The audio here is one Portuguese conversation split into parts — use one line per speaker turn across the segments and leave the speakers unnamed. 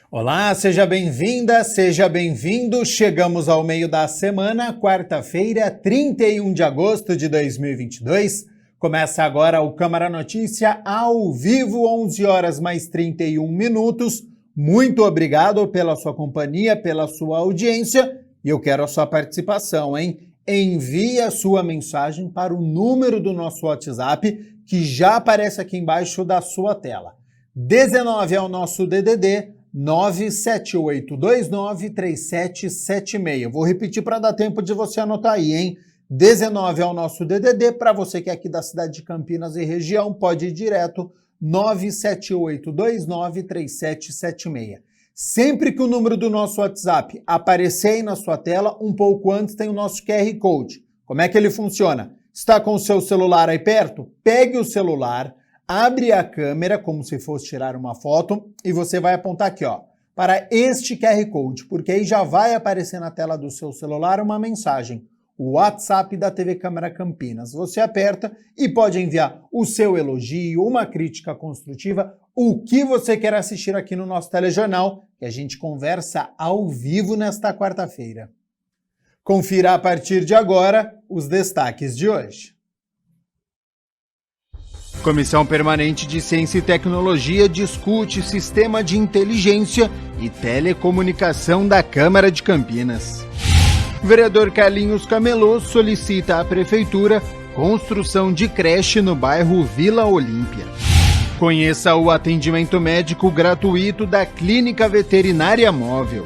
Olá, seja bem-vinda, seja bem-vindo. Chegamos ao meio da semana, quarta-feira, 31 de agosto de 2022. Começa agora o Câmara Notícia ao vivo, 11 horas mais 31 minutos. Muito obrigado pela sua companhia, pela sua audiência e eu quero a sua participação, hein? Envie a sua mensagem para o número do nosso WhatsApp que já aparece aqui embaixo da sua tela. 19 é o nosso DDD 978293776. Vou repetir para dar tempo de você anotar aí, hein? 19 é o nosso DDD, para você que é aqui da cidade de Campinas e região, pode ir direto, 978293776. Sempre que o número do nosso WhatsApp aparecer aí na sua tela, um pouco antes tem o nosso QR Code. Como é que ele funciona? Está com o seu celular aí perto? Pegue o celular, abre a câmera como se fosse tirar uma foto e você vai apontar aqui, ó, para este QR Code, porque aí já vai aparecer na tela do seu celular uma mensagem, o WhatsApp da TV Câmara Campinas. Você aperta e pode enviar o seu elogio, uma crítica construtiva, o que você quer assistir aqui no nosso telejornal, que a gente conversa ao vivo nesta quarta-feira. Confira a partir de agora os destaques de hoje. Comissão Permanente de Ciência e Tecnologia discute sistema de inteligência e telecomunicação da Câmara de Campinas. Vereador Carlinhos Camelô solicita à Prefeitura construção de creche no bairro Vila Olímpia. Conheça o atendimento médico gratuito da Clínica Veterinária Móvel.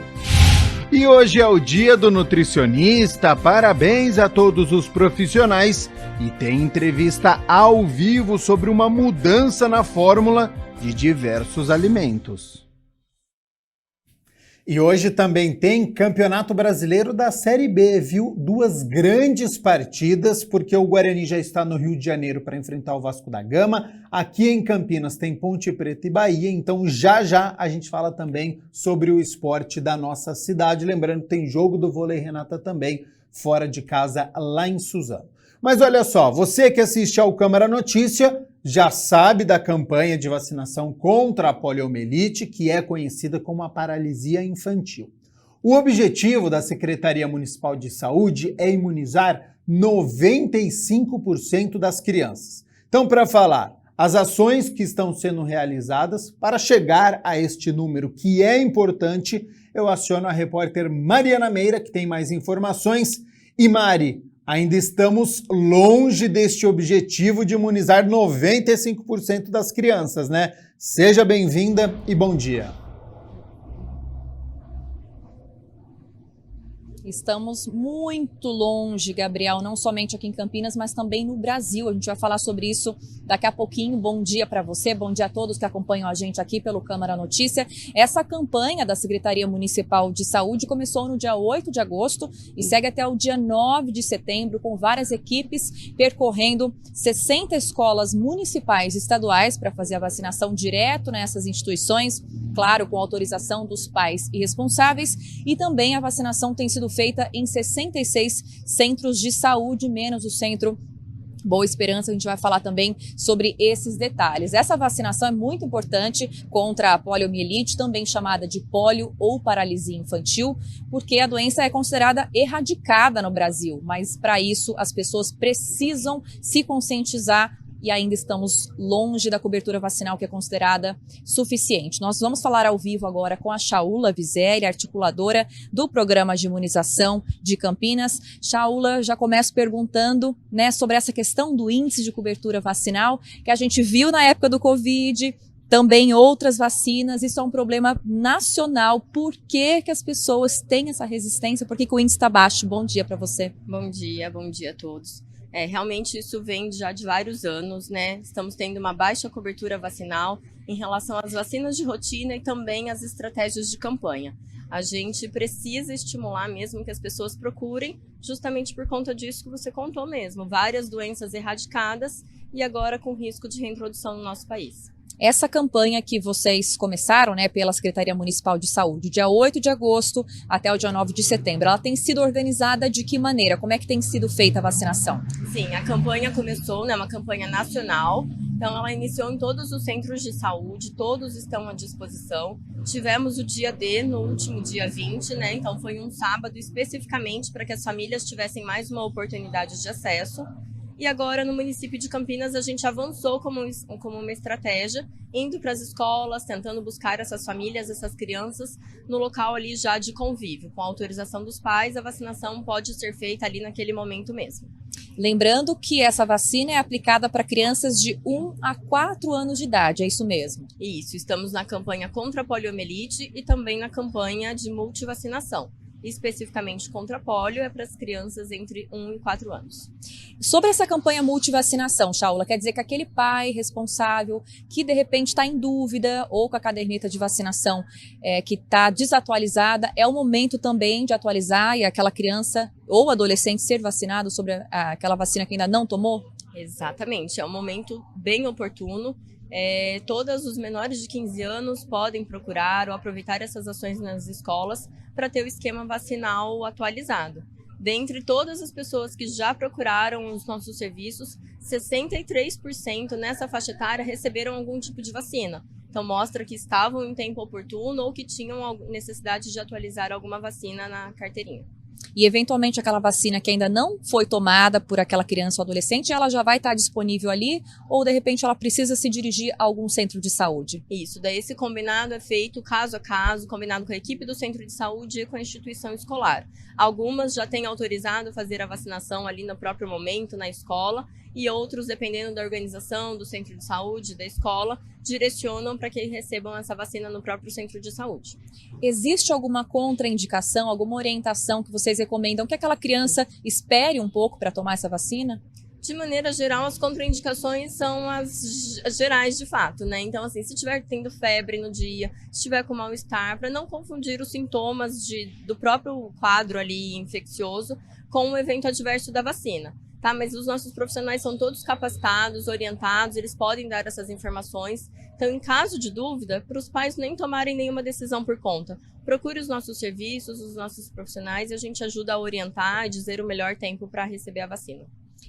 E hoje é o Dia do Nutricionista, parabéns a todos os profissionais e tem entrevista ao vivo sobre uma mudança na fórmula de diversos alimentos. E hoje também tem Campeonato Brasileiro da Série B, viu? Duas grandes partidas, porque o Guarani já está no Rio de Janeiro para enfrentar o Vasco da Gama. Aqui em Campinas tem Ponte Preta e Bahia, então já a gente fala também sobre o esporte da nossa cidade. Lembrando que tem jogo do Vôlei Renata também, fora de casa, lá em Suzano. Mas olha só, você que assiste ao Câmara Notícia já sabe da campanha de vacinação contra a poliomielite, que é conhecida como a paralisia infantil. O objetivo da Secretaria Municipal de Saúde é imunizar 95% das crianças. Então, para falar as ações que estão sendo realizadas para chegar a este número que é importante, eu aciono a repórter Mariana Meira, que tem mais informações. E Mari, ainda estamos longe deste objetivo de imunizar 95% das crianças, né? Seja bem-vinda e bom dia.
Estamos muito longe, Gabriel, não somente aqui em Campinas, mas também no Brasil. A gente vai falar sobre isso daqui a pouquinho. Bom dia para você, bom dia a todos que acompanham a gente aqui pelo Câmara Notícia. Essa campanha da Secretaria Municipal de Saúde começou no dia 8 de agosto e segue até o dia 9 de setembro, com várias equipes percorrendo 60 escolas municipais e estaduais para fazer a vacinação direto nessas instituições, claro, com autorização dos pais e responsáveis, e também a vacinação tem sido feita em 66 centros de saúde, menos o Centro Boa Esperança. A gente vai falar também sobre esses detalhes. Essa vacinação é muito importante contra a poliomielite, também chamada de polio ou paralisia infantil, porque a doença é considerada erradicada no Brasil, mas para isso as pessoas precisam se conscientizar e ainda estamos longe da cobertura vacinal que é considerada suficiente. Nós vamos falar ao vivo agora com a Shaula Vizelli, articuladora do Programa de Imunização de Campinas. Shaula, já começo perguntando, né, sobre essa questão do índice de cobertura vacinal que a gente viu na época do Covid, também outras vacinas. Isso é um problema nacional. Por que as pessoas têm essa resistência? Por que o índice está baixo? Bom dia para você.
Bom dia a todos. Realmente isso vem já de vários anos, né? Estamos tendo uma baixa cobertura vacinal em relação às vacinas de rotina e também às estratégias de campanha. A gente precisa estimular mesmo que as pessoas procurem, justamente por conta disso que você contou mesmo, várias doenças erradicadas e agora com risco de reintrodução no nosso país.
Essa campanha que vocês começaram, né, pela Secretaria Municipal de Saúde, dia 8 de agosto até o dia 9 de setembro, ela tem sido organizada de que maneira? Como é que tem sido feita a vacinação?
Sim, a campanha começou, né, uma campanha nacional, então ela iniciou em todos os centros de saúde, todos estão à disposição. Tivemos o dia D no último dia 20, né, então foi um sábado especificamente para que as famílias tivessem mais uma oportunidade de acesso. E agora, no município de Campinas, a gente avançou como uma estratégia, indo para as escolas, tentando buscar essas famílias, essas crianças, no local ali já de convívio. Com a autorização dos pais, a vacinação pode ser feita ali naquele momento mesmo.
Lembrando que essa vacina é aplicada para crianças de 1 a 4 anos de idade, é isso mesmo?
Isso, estamos na campanha contra a poliomielite e também na campanha de multivacinação. Especificamente contra a polio, é para as crianças entre 1 e 4 anos.
Sobre essa campanha multivacinação, Shaula, quer dizer que aquele pai responsável que de repente está em dúvida ou com a caderneta de vacinação que está desatualizada, é o momento também de atualizar e aquela criança ou adolescente ser vacinado sobre aquela vacina que ainda não tomou?
Exatamente, é um momento bem oportuno. Todos os menores de 15 anos podem procurar ou aproveitar essas ações nas escolas para ter o esquema vacinal atualizado. Dentre todas as pessoas que já procuraram os nossos serviços, 63% nessa faixa etária receberam algum tipo de vacina. Então mostra que estavam em tempo oportuno ou que tinham necessidade de atualizar alguma vacina na carteirinha.
E eventualmente aquela vacina que ainda não foi tomada por aquela criança ou adolescente, ela já vai estar disponível ali ou de repente ela precisa se dirigir a algum centro de saúde?
Isso, daí esse combinado é feito caso a caso, combinado com a equipe do centro de saúde e com a instituição escolar. Algumas já têm autorizado fazer a vacinação ali no próprio momento, na escola, e outros, dependendo da organização, do centro de saúde, da escola, direcionam para que recebam essa vacina no próprio centro de saúde.
Existe alguma contraindicação, alguma orientação que vocês recomendam que aquela criança espere um pouco para tomar essa vacina?
De maneira geral, as contraindicações são as gerais de fato, né? Então, assim, se estiver tendo febre no dia, se estiver com mal-estar, para não confundir os sintomas do próprio quadro ali infeccioso com o evento adverso da vacina. Tá, mas os nossos profissionais são todos capacitados, orientados, eles podem dar essas informações. Então, em caso de dúvida, para os pais nem tomarem nenhuma decisão por conta, procure os nossos serviços, os nossos profissionais e a gente ajuda a orientar e dizer o melhor tempo para receber a vacina.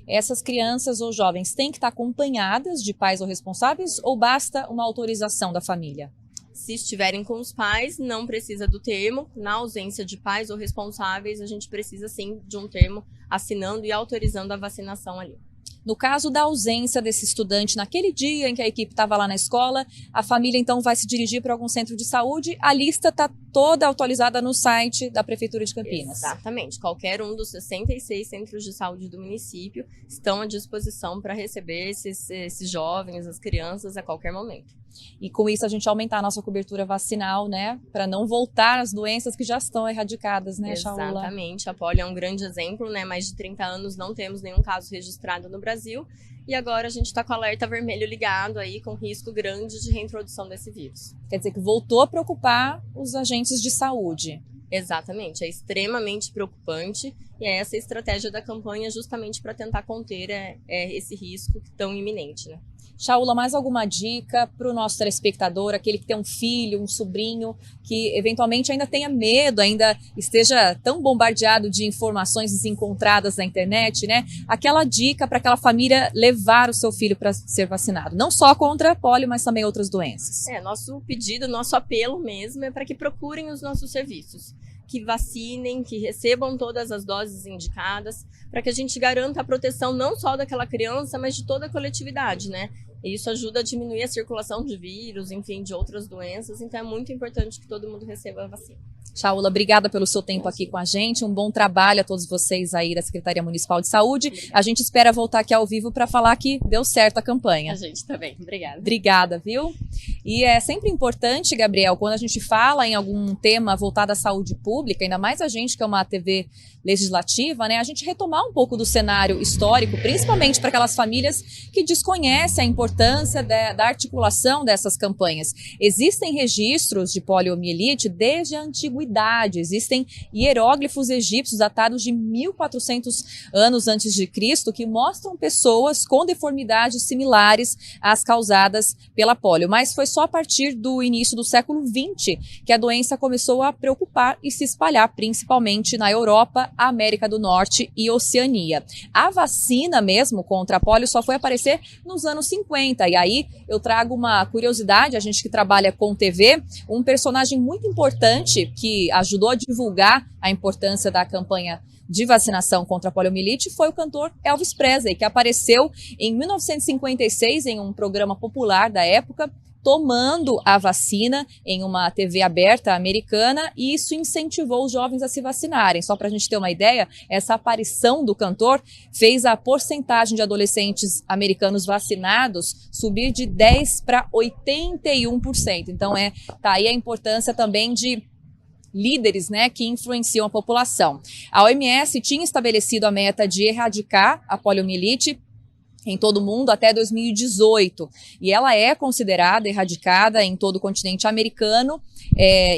Essas crianças ou jovens têm que estar acompanhadas de pais ou responsáveis ou basta uma autorização da família?
Se estiverem com os pais, não precisa do termo. Na ausência de pais ou responsáveis, a gente precisa sim de um termo assinando e autorizando a vacinação ali.
No caso da ausência desse estudante naquele dia em que a equipe estava lá na escola, a família então vai se dirigir para algum centro de saúde, a lista está toda atualizada no site da Prefeitura de Campinas.
Exatamente, qualquer um dos 66 centros de saúde do município estão à disposição para receber esses jovens, as crianças a qualquer momento.
E com isso a gente aumentar a nossa cobertura vacinal, né, para não voltar às doenças que já estão erradicadas, né, Shaula?
Exatamente, a polio é um grande exemplo, né, mais de 30 anos não temos nenhum caso registrado no Brasil e agora a gente está com o alerta vermelho ligado aí com risco grande de reintrodução desse vírus.
Quer dizer que voltou a preocupar os agentes de saúde.
Exatamente, é extremamente preocupante e é essa a estratégia da campanha justamente para tentar conter esse risco tão iminente, né?
Shaula, mais alguma dica para o nosso telespectador, aquele que tem um filho, um sobrinho, que eventualmente ainda tenha medo, ainda esteja tão bombardeado de informações desencontradas na internet, né? Aquela dica para aquela família levar o seu filho para ser vacinado, não só contra a polio, mas também outras doenças.
Nosso pedido, nosso apelo mesmo é para que procurem os nossos serviços, que vacinem, que recebam todas as doses indicadas, para que a gente garanta a proteção não só daquela criança, mas de toda a coletividade, né? E isso ajuda a diminuir a circulação de vírus, enfim, de outras doenças, então é muito importante que todo mundo receba a vacina.
Shaula, obrigada pelo seu tempo aqui com a gente, um bom trabalho a todos vocês aí da Secretaria Municipal de Saúde.
Obrigada.
A gente espera voltar aqui ao vivo para falar que deu certo a campanha.
A gente também, obrigada.
Obrigada, viu? E é sempre importante, Gabriel, quando a gente fala em algum tema voltado à saúde pública, ainda mais a gente que é uma TV legislativa, né, a gente retomar um pouco do cenário histórico, principalmente para aquelas famílias que desconhecem a importância da articulação dessas campanhas. Existem registros de poliomielite desde a antiguidade. ambiguidade. Existem hieróglifos egípcios datados de 1400 anos antes de Cristo que mostram pessoas com deformidades similares às causadas pela polio. Mas foi só a partir do início do século XX que a doença começou a preocupar e se espalhar, principalmente na Europa, América do Norte e Oceania. A vacina mesmo contra a polio só foi aparecer nos anos 50. E aí eu trago uma curiosidade, a gente que trabalha com TV, um personagem muito importante que ajudou a divulgar a importância da campanha de vacinação contra a poliomielite foi o cantor Elvis Presley, que apareceu em 1956 em um programa popular da época, tomando a vacina em uma TV aberta americana, e isso incentivou os jovens a se vacinarem. Só para a gente ter uma ideia, essa aparição do cantor fez a porcentagem de adolescentes americanos vacinados subir de 10% para 81%. Então tá aí a importância também de líderes, né, que influenciam a população. A OMS tinha estabelecido a meta de erradicar a poliomielite em todo o mundo até 2018, e ela é considerada erradicada em todo o continente americano,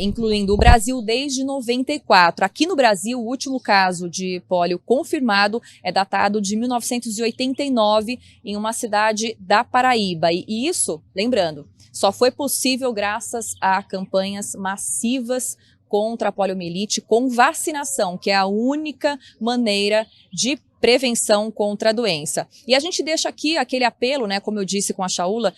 incluindo o Brasil desde 94. Aqui no Brasil, o último caso de pólio confirmado é datado de 1989 em uma cidade da Paraíba, e isso, lembrando, só foi possível graças a campanhas massivas contra a poliomielite com vacinação, que é a única maneira de prevenção contra a doença. E a gente deixa aqui aquele apelo, né, como eu disse com a Shaula,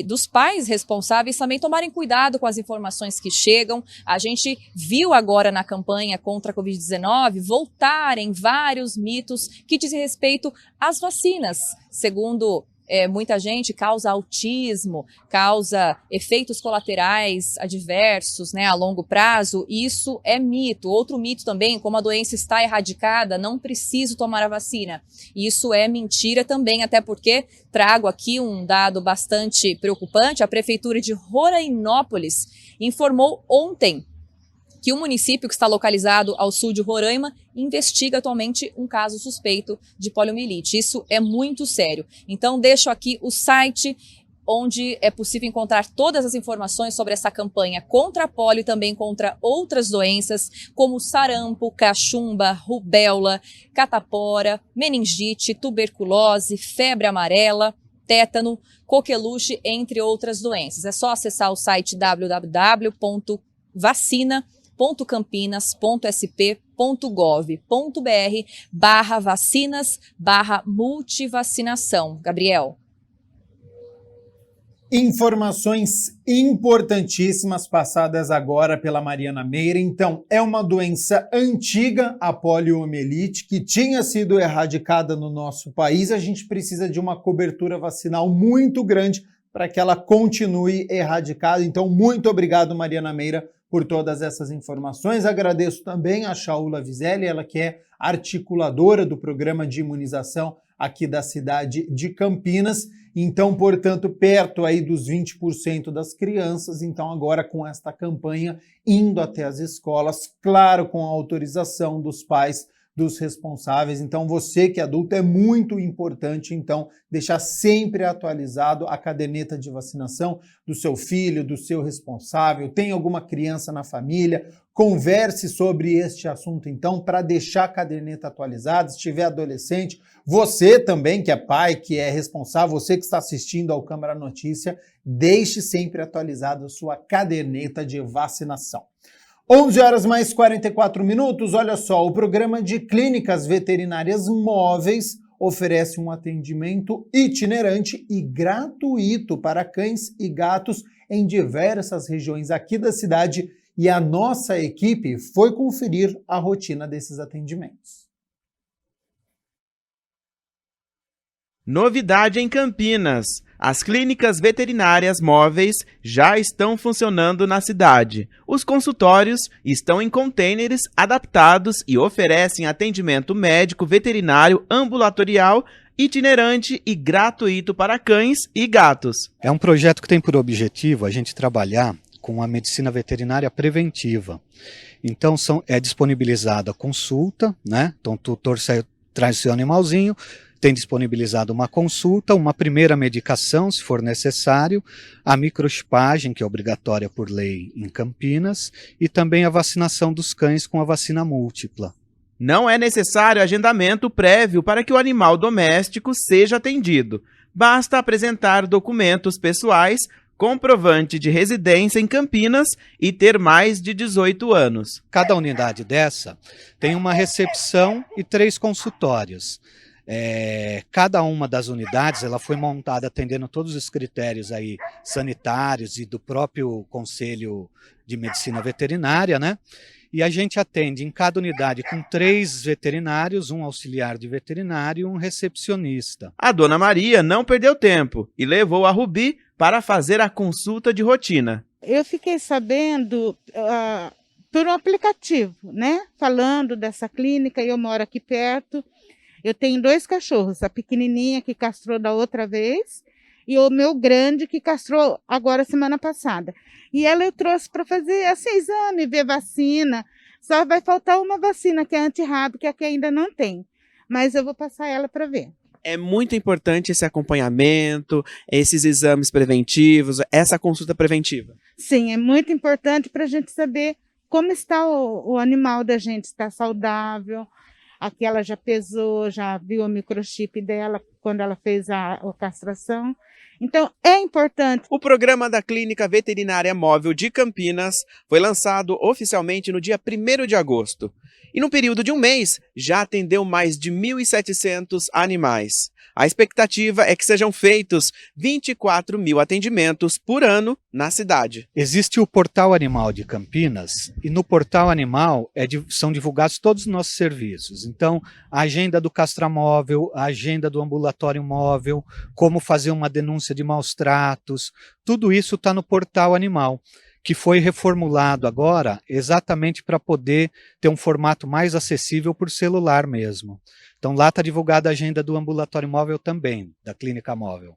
dos pais responsáveis também tomarem cuidado com as informações que chegam. A gente viu agora na campanha contra a Covid-19 voltarem vários mitos que dizem respeito às vacinas. Segundo muita gente, causa autismo, causa efeitos colaterais adversos, né, a longo prazo. Isso é mito. Outro mito também, como a doença está erradicada, não preciso tomar a vacina. Isso é mentira também, até porque trago aqui um dado bastante preocupante. A Prefeitura de Rorainópolis informou ontem que o município, que está localizado ao sul de Roraima, investiga atualmente um caso suspeito de poliomielite. Isso é muito sério. Então, deixo aqui o site onde é possível encontrar todas as informações sobre essa campanha contra a polio e também contra outras doenças, como sarampo, cachumba, rubéola, catapora, meningite, tuberculose, febre amarela, tétano, coqueluche, entre outras doenças. É só acessar o site www.vacinas.campinas.gov.br/vacinas/multivacinação. Gabriel.
Informações importantíssimas passadas agora pela Mariana Meira. Então, é uma doença antiga, a poliomielite, que tinha sido erradicada no nosso país. A gente precisa de uma cobertura vacinal muito grande para que ela continue erradicada. Então, muito obrigado, Mariana Meira, por todas essas informações. Agradeço também a Shaula Vizelli, ela que é articuladora do programa de imunização aqui da cidade de Campinas. Então, portanto, perto aí dos 20% das crianças. Então, agora com esta campanha indo até as escolas, claro, com a autorização dos pais, dos responsáveis. Então, você que é adulto, é muito importante, então, deixar sempre atualizado a caderneta de vacinação do seu filho, do seu responsável. Tem alguma criança na família? Converse sobre este assunto, então, para deixar a caderneta atualizada. Se tiver adolescente, você também, que é pai, que é responsável, você que está assistindo ao Câmara Notícia, deixe sempre atualizada a sua caderneta de vacinação. 11h mais 44. Olha só, o programa de clínicas veterinárias móveis oferece um atendimento itinerante e gratuito para cães e gatos em diversas regiões aqui da cidade, e a nossa equipe foi conferir a rotina desses atendimentos.
Novidade em Campinas. As clínicas veterinárias móveis já estão funcionando na cidade. Os consultórios estão em contêineres adaptados e oferecem atendimento médico veterinário ambulatorial, itinerante e gratuito para cães e gatos.
É um projeto que tem por objetivo a gente trabalhar com a medicina veterinária preventiva. Então é disponibilizada a consulta, né? Então o tutor traz seu animalzinho, tem disponibilizado uma consulta, uma primeira medicação, se for necessário, a microchipagem, que é obrigatória por lei em Campinas, e também a vacinação dos cães com a vacina múltipla.
Não é necessário agendamento prévio para que o animal doméstico seja atendido. Basta apresentar documentos pessoais, comprovante de residência em Campinas e ter mais de 18 anos.
Cada unidade dessa tem uma recepção e 3 consultórios. Cada uma das unidades ela foi montada atendendo todos os critérios aí sanitários e do próprio Conselho de Medicina Veterinária, né? E a gente atende em cada unidade com 3 veterinários, um auxiliar de veterinário e um recepcionista.
A dona Maria não perdeu tempo e levou a Rubi para fazer a consulta de rotina.
Eu fiquei sabendo por um aplicativo, né? Falando dessa clínica, eu moro aqui perto. Eu tenho 2 cachorros, a pequenininha que castrou da outra vez e o meu grande que castrou agora semana passada. E ela eu trouxe para fazer esse exame, ver vacina. Só vai faltar uma vacina que é antirrábica, que ainda não tem. Mas eu vou passar ela para ver.
É muito importante esse acompanhamento, esses exames preventivos, essa consulta preventiva.
Sim, é muito importante para a gente saber como está o animal da gente, está saudável. Aqui ela já pesou, já viu o microchip dela quando ela fez a castração. Então, é importante.
O programa da Clínica Veterinária Móvel de Campinas foi lançado oficialmente no dia 1º de agosto. E no período de um mês, já atendeu mais de 1.700 animais. A expectativa é que sejam feitos 24 mil atendimentos por ano na cidade.
Existe o Portal Animal de Campinas e no Portal Animal são divulgados todos os nossos serviços. Então, a agenda do castramóvel, a agenda do ambulatório móvel, como fazer uma denúncia de maus tratos, tudo isso está no Portal Animal, que foi reformulado agora exatamente para poder ter um formato mais acessível por celular mesmo. Então lá está divulgada a agenda do ambulatório móvel também, da clínica móvel.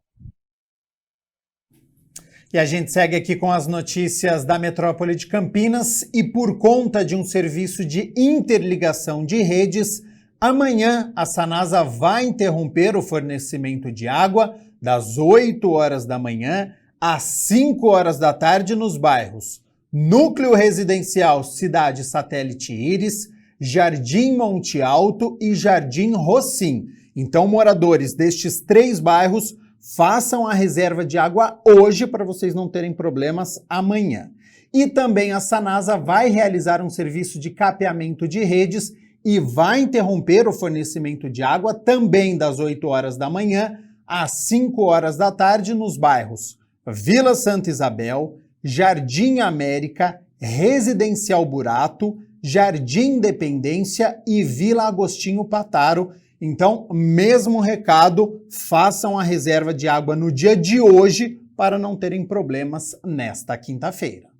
E a gente segue aqui com as notícias da metrópole de Campinas e por conta de um serviço de interligação de redes, amanhã a Sanasa vai interromper o fornecimento de água das 8 horas da manhã às 5 horas da tarde nos bairros Núcleo Residencial Cidade Satélite Íris, Jardim Monte Alto e Jardim Rocim. Então, moradores destes 3 bairros, façam a reserva de água hoje para vocês não terem problemas amanhã. E também a Sanasa vai realizar um serviço de capeamento de redes e vai interromper o fornecimento de água também das 8 horas da manhã às 5 horas da tarde nos bairros Vila Santa Isabel, Jardim América, Residencial Burato, Jardim Independência e Vila Agostinho Pataro. Então, mesmo recado, façam a reserva de água no dia de hoje para não terem problemas nesta quinta-feira.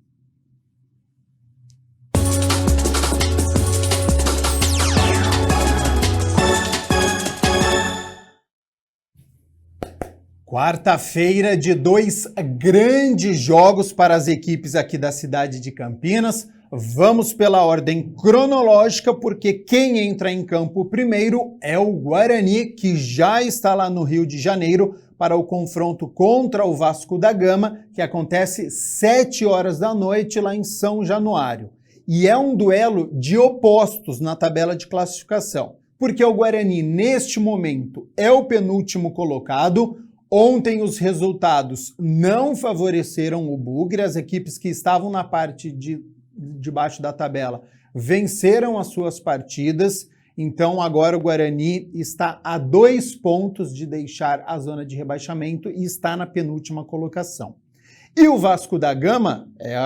Quarta-feira de 2 grandes jogos para as equipes aqui da cidade de Campinas. Vamos pela ordem cronológica, porque quem entra em campo primeiro é o Guarani, que já está lá no Rio de Janeiro para o confronto contra o Vasco da Gama, que acontece 7 horas da noite lá em São Januário. E é um duelo de opostos na tabela de classificação, porque o Guarani, neste momento, é o penúltimo colocado. Ontem os resultados não favoreceram o Bugre, as equipes que estavam na parte de baixo da tabela venceram as suas partidas, então agora o Guarani está a 2 pontos de deixar a zona de rebaixamento e está na penúltima colocação. E o Vasco da Gama é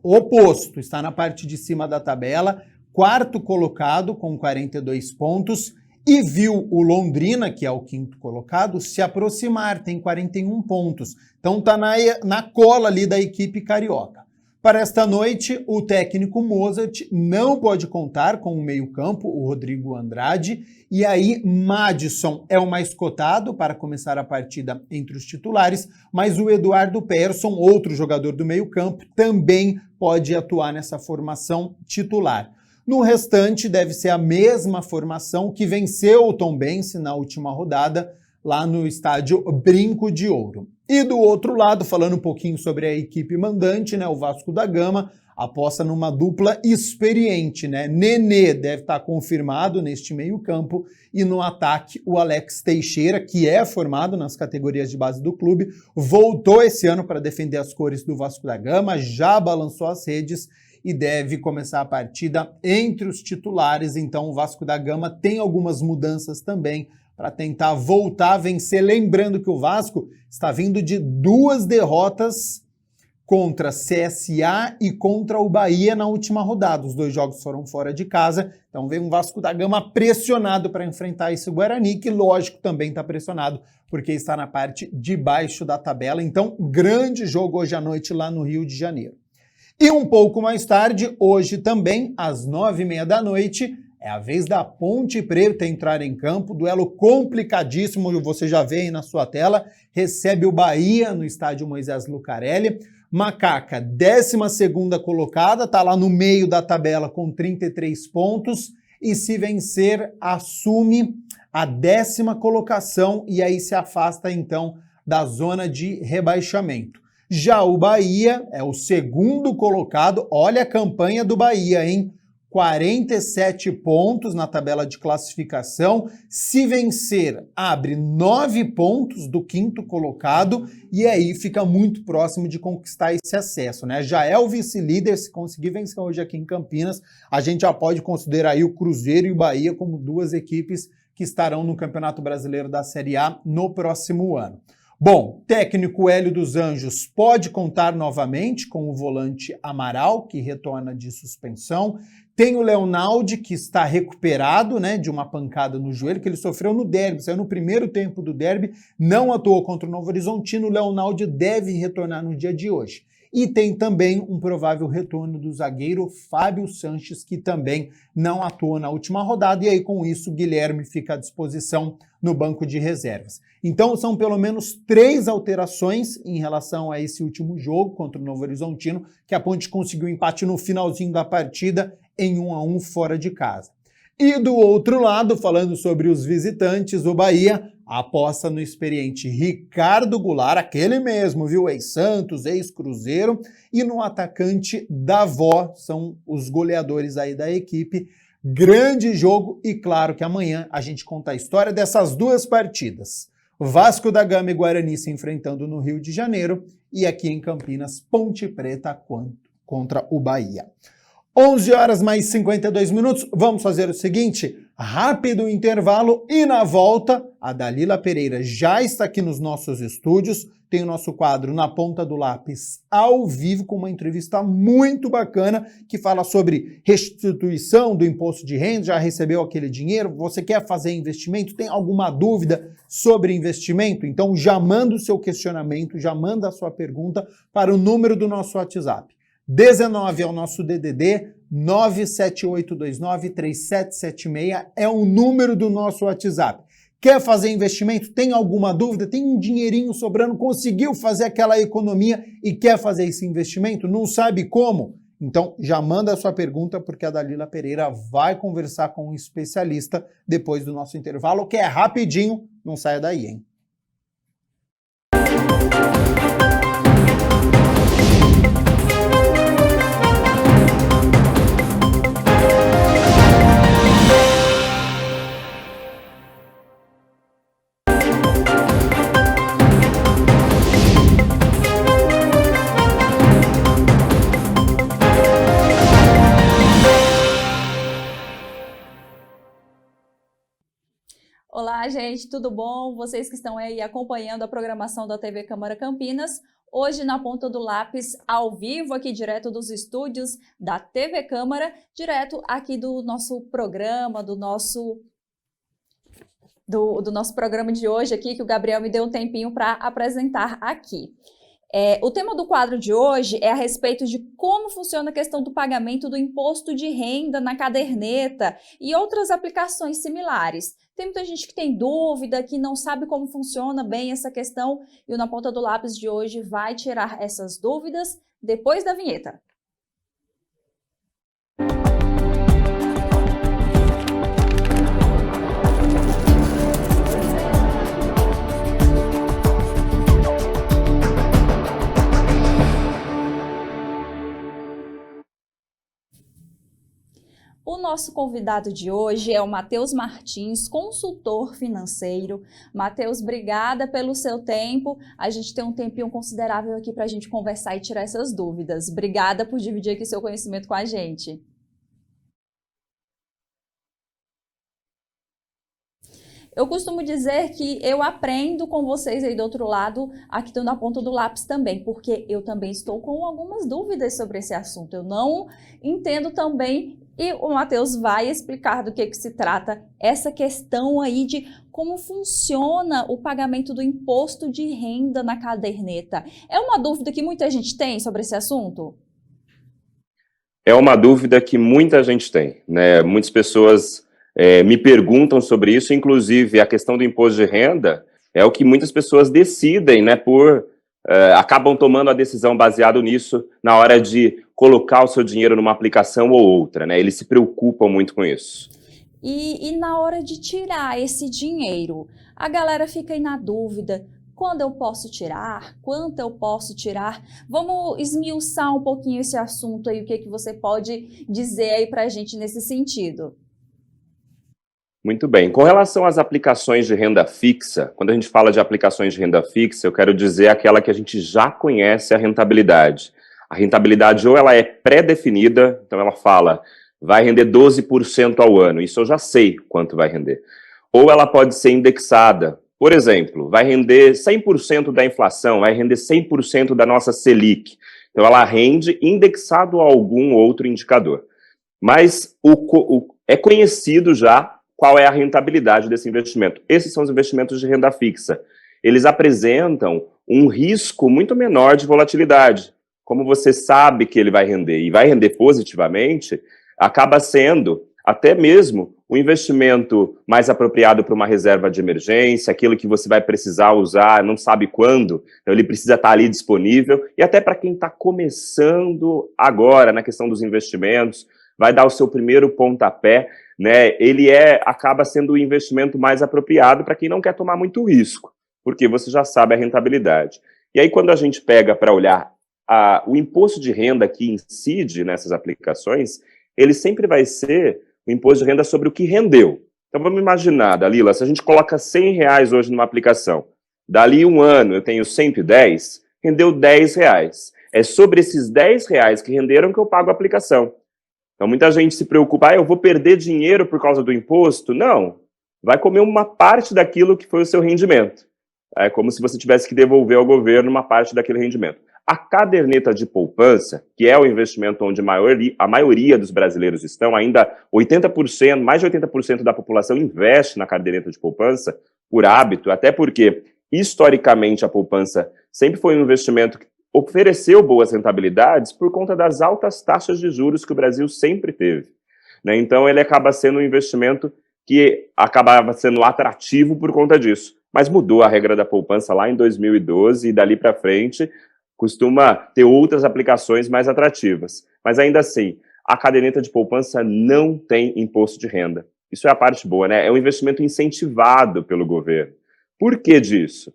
o oposto, está na parte de cima da tabela, 4º colocado com 42 pontos, e viu o Londrina, que é o 5º colocado, se aproximar, tem 41 pontos. Então está na cola ali da equipe carioca. Para esta noite, o técnico Mozart não pode contar com o meio-campo, o Rodrigo Andrade, e aí Madison é o mais cotado para começar a partida entre os titulares, mas o Eduardo Persson, outro jogador do meio-campo, também pode atuar nessa formação titular. No restante, deve ser a mesma formação que venceu o Tombense na última rodada, lá no estádio Brinco de Ouro. E do outro lado, falando um pouquinho sobre a equipe mandante, né, o Vasco da Gama aposta numa dupla experiente, né? Nenê deve estar confirmado neste meio-campo e no ataque o Alex Teixeira, que é formado nas categorias de base do clube, voltou esse ano para defender as cores do Vasco da Gama, já balançou as redes e deve começar a partida entre os titulares. Então o Vasco da Gama tem algumas mudanças também para tentar voltar a vencer. Lembrando que o Vasco está vindo de 2 derrotas contra CSA e contra o Bahia na última rodada. Os 2 jogos foram fora de casa, então vem um Vasco da Gama pressionado para enfrentar esse Guarani, que lógico também está pressionado, porque está na parte de baixo da tabela. Então, grande jogo hoje à noite lá no Rio de Janeiro. E um pouco mais tarde, hoje também, às 9h30 da noite, é a vez da Ponte Preta entrar em campo, duelo complicadíssimo, você já vê aí na sua tela, recebe o Bahia no estádio Moisés Lucarelli. Macaca, 12ª colocada, está lá no meio da tabela com 33 pontos e se vencer assume a 10ª colocação e aí se afasta então da zona de rebaixamento. Já o Bahia é o 2º colocado, olha a campanha do Bahia, hein? 47 pontos na tabela de classificação, se vencer abre 9 pontos do 5º colocado e aí fica muito próximo de conquistar esse acesso, né? Já é o vice-líder, se conseguir vencer hoje aqui em Campinas, a gente já pode considerar aí o Cruzeiro e o Bahia como 2 equipes que estarão no Campeonato Brasileiro da Série A no próximo ano. Bom, técnico Hélio dos Anjos pode contar novamente com o volante Amaral, que retorna de suspensão. Tem o Leonaldi, que está recuperado, né, de uma pancada no joelho, que ele sofreu no derby, saiu no primeiro tempo do derby, não atuou contra o Novo Horizontino. O Leonaldi deve retornar no dia de hoje. E tem também um provável retorno do zagueiro Fábio Sanches, que também não atuou na última rodada, e aí com isso Guilherme fica à disposição no banco de reservas. Então são pelo menos 3 alterações em relação a esse último jogo contra o Novo Horizontino, que a Ponte conseguiu empate no finalzinho da partida em 1-1 fora de casa. E do outro lado, falando sobre os visitantes, o Bahia aposta no experiente Ricardo Goulart, aquele mesmo, viu? Ex-Santos, ex-Cruzeiro, e no atacante Davó, são os goleadores aí da equipe. Grande jogo e claro que amanhã a gente conta a história dessas 2 partidas. Vasco da Gama e Guarani se enfrentando no Rio de Janeiro e aqui em Campinas, Ponte Preta contra o Bahia. 11h mais 52 minutos, vamos fazer o seguinte, rápido intervalo e na volta a Dalila Pereira já está aqui nos nossos estúdios, tem o nosso quadro Na Ponta do Lápis ao vivo com uma entrevista muito bacana que fala sobre restituição do imposto de renda, já recebeu aquele dinheiro, você quer fazer investimento, tem alguma dúvida sobre investimento? Então já manda o seu questionamento, já manda a sua pergunta para o número do nosso WhatsApp. 19 é o nosso DDD, 978293776 é o número do nosso WhatsApp. Quer fazer investimento? Tem alguma dúvida? Tem um dinheirinho sobrando? Conseguiu fazer aquela economia e quer fazer esse investimento? Não sabe como? Então já manda a sua pergunta porque a Dalila Pereira vai conversar com um especialista depois do nosso intervalo, que é rapidinho, não saia daí, hein?
Olá, gente, tudo bom? Vocês que estão aí acompanhando a programação da TV Câmara Campinas, hoje na Ponta do Lápis, ao vivo, aqui direto dos estúdios da TV Câmara, direto aqui do nosso programa, do nosso programa de hoje aqui, que o Gabriel me deu um tempinho para apresentar aqui. O tema do quadro de hoje é a respeito de como funciona a questão do pagamento do imposto de renda na caderneta e outras aplicações similares. Tem muita gente que tem dúvida, que não sabe como funciona bem essa questão, e o Na Ponta do Lápis de hoje vai tirar essas dúvidas depois da vinheta. O nosso convidado de hoje é o Matheus Martins, consultor financeiro. Matheus, obrigada pelo seu tempo. A gente tem um tempinho considerável aqui para a gente conversar e tirar essas dúvidas. Obrigada por dividir aqui seu conhecimento com a gente. Eu costumo dizer que eu aprendo com vocês aí do outro lado, aqui na ponta do lápis também, porque eu também estou com algumas dúvidas sobre esse assunto. Eu não entendo também, e o Matheus vai explicar do que se trata essa questão aí de como funciona o pagamento do imposto de renda na caderneta. É uma dúvida que muita gente tem sobre esse assunto?
É uma dúvida que muita gente tem, né? Muitas pessoas me perguntam sobre isso, inclusive a questão do imposto de renda é o que muitas pessoas decidem, né, acabam tomando a decisão baseado nisso na hora de colocar o seu dinheiro numa aplicação ou outra, né, eles se preocupam muito com isso.
E na hora de tirar esse dinheiro, a galera fica aí na dúvida, quando eu posso tirar? Quanto eu posso tirar? Vamos esmiuçar um pouquinho esse assunto aí, o que você pode dizer aí pra gente nesse sentido?
Muito bem. Com relação às aplicações de renda fixa, quando a gente fala de aplicações de renda fixa, eu quero dizer aquela que a gente já conhece a rentabilidade. A rentabilidade ou ela é pré-definida, então ela fala, vai render 12% ao ano, isso eu já sei quanto vai render. Ou ela pode ser indexada, por exemplo, vai render 100% da inflação, vai render 100% da nossa Selic. Então ela rende indexado a algum outro indicador. Mas é conhecido já qual é a rentabilidade desse investimento. Esses são os investimentos de renda fixa. Eles apresentam um risco muito menor de volatilidade. Como você sabe que ele vai render e vai render positivamente, acaba sendo até mesmo o investimento mais apropriado para uma reserva de emergência, aquilo que você vai precisar usar, não sabe quando, então ele precisa estar ali disponível, e até para quem está começando agora na questão dos investimentos, vai dar o seu primeiro pontapé, né? Ele acaba sendo o investimento mais apropriado para quem não quer tomar muito risco, porque você já sabe a rentabilidade. E aí quando a gente pega para olhar o imposto de renda que incide nessas aplicações, ele sempre vai ser o imposto de renda sobre o que rendeu. Então vamos imaginar, Dalila, se a gente coloca R$100 hoje numa aplicação, dali um ano eu tenho 110, rendeu R$10. É sobre esses R$10 que renderam que eu pago a aplicação. Então muita gente se preocupa, eu vou perder dinheiro por causa do imposto? Não, vai comer uma parte daquilo que foi o seu rendimento. É como se você tivesse que devolver ao governo uma parte daquele rendimento. A caderneta de poupança, que é o investimento onde a maioria dos brasileiros estão, ainda 80%, mais de 80% da população investe na caderneta de poupança por hábito, até porque, historicamente, a poupança sempre foi um investimento que ofereceu boas rentabilidades por conta das altas taxas de juros que o Brasil sempre teve, né? Então, ele acaba sendo um investimento que acabava sendo atrativo por conta disso. Mas mudou a regra da poupança lá em 2012 e dali para frente costuma ter outras aplicações mais atrativas. Mas ainda assim, a caderneta de poupança não tem imposto de renda. Isso é a parte boa, né? É um investimento incentivado pelo governo. Por que disso?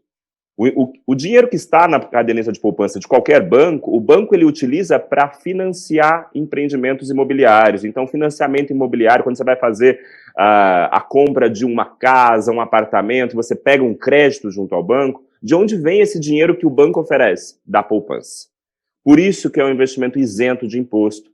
O dinheiro que está na caderneta de poupança de qualquer banco, o banco ele utiliza para financiar empreendimentos imobiliários. Então, financiamento imobiliário, quando você vai fazer a compra de uma casa, um apartamento, você pega um crédito junto ao banco, de onde vem esse dinheiro que o banco oferece? Da poupança. Por isso que é um investimento isento de imposto.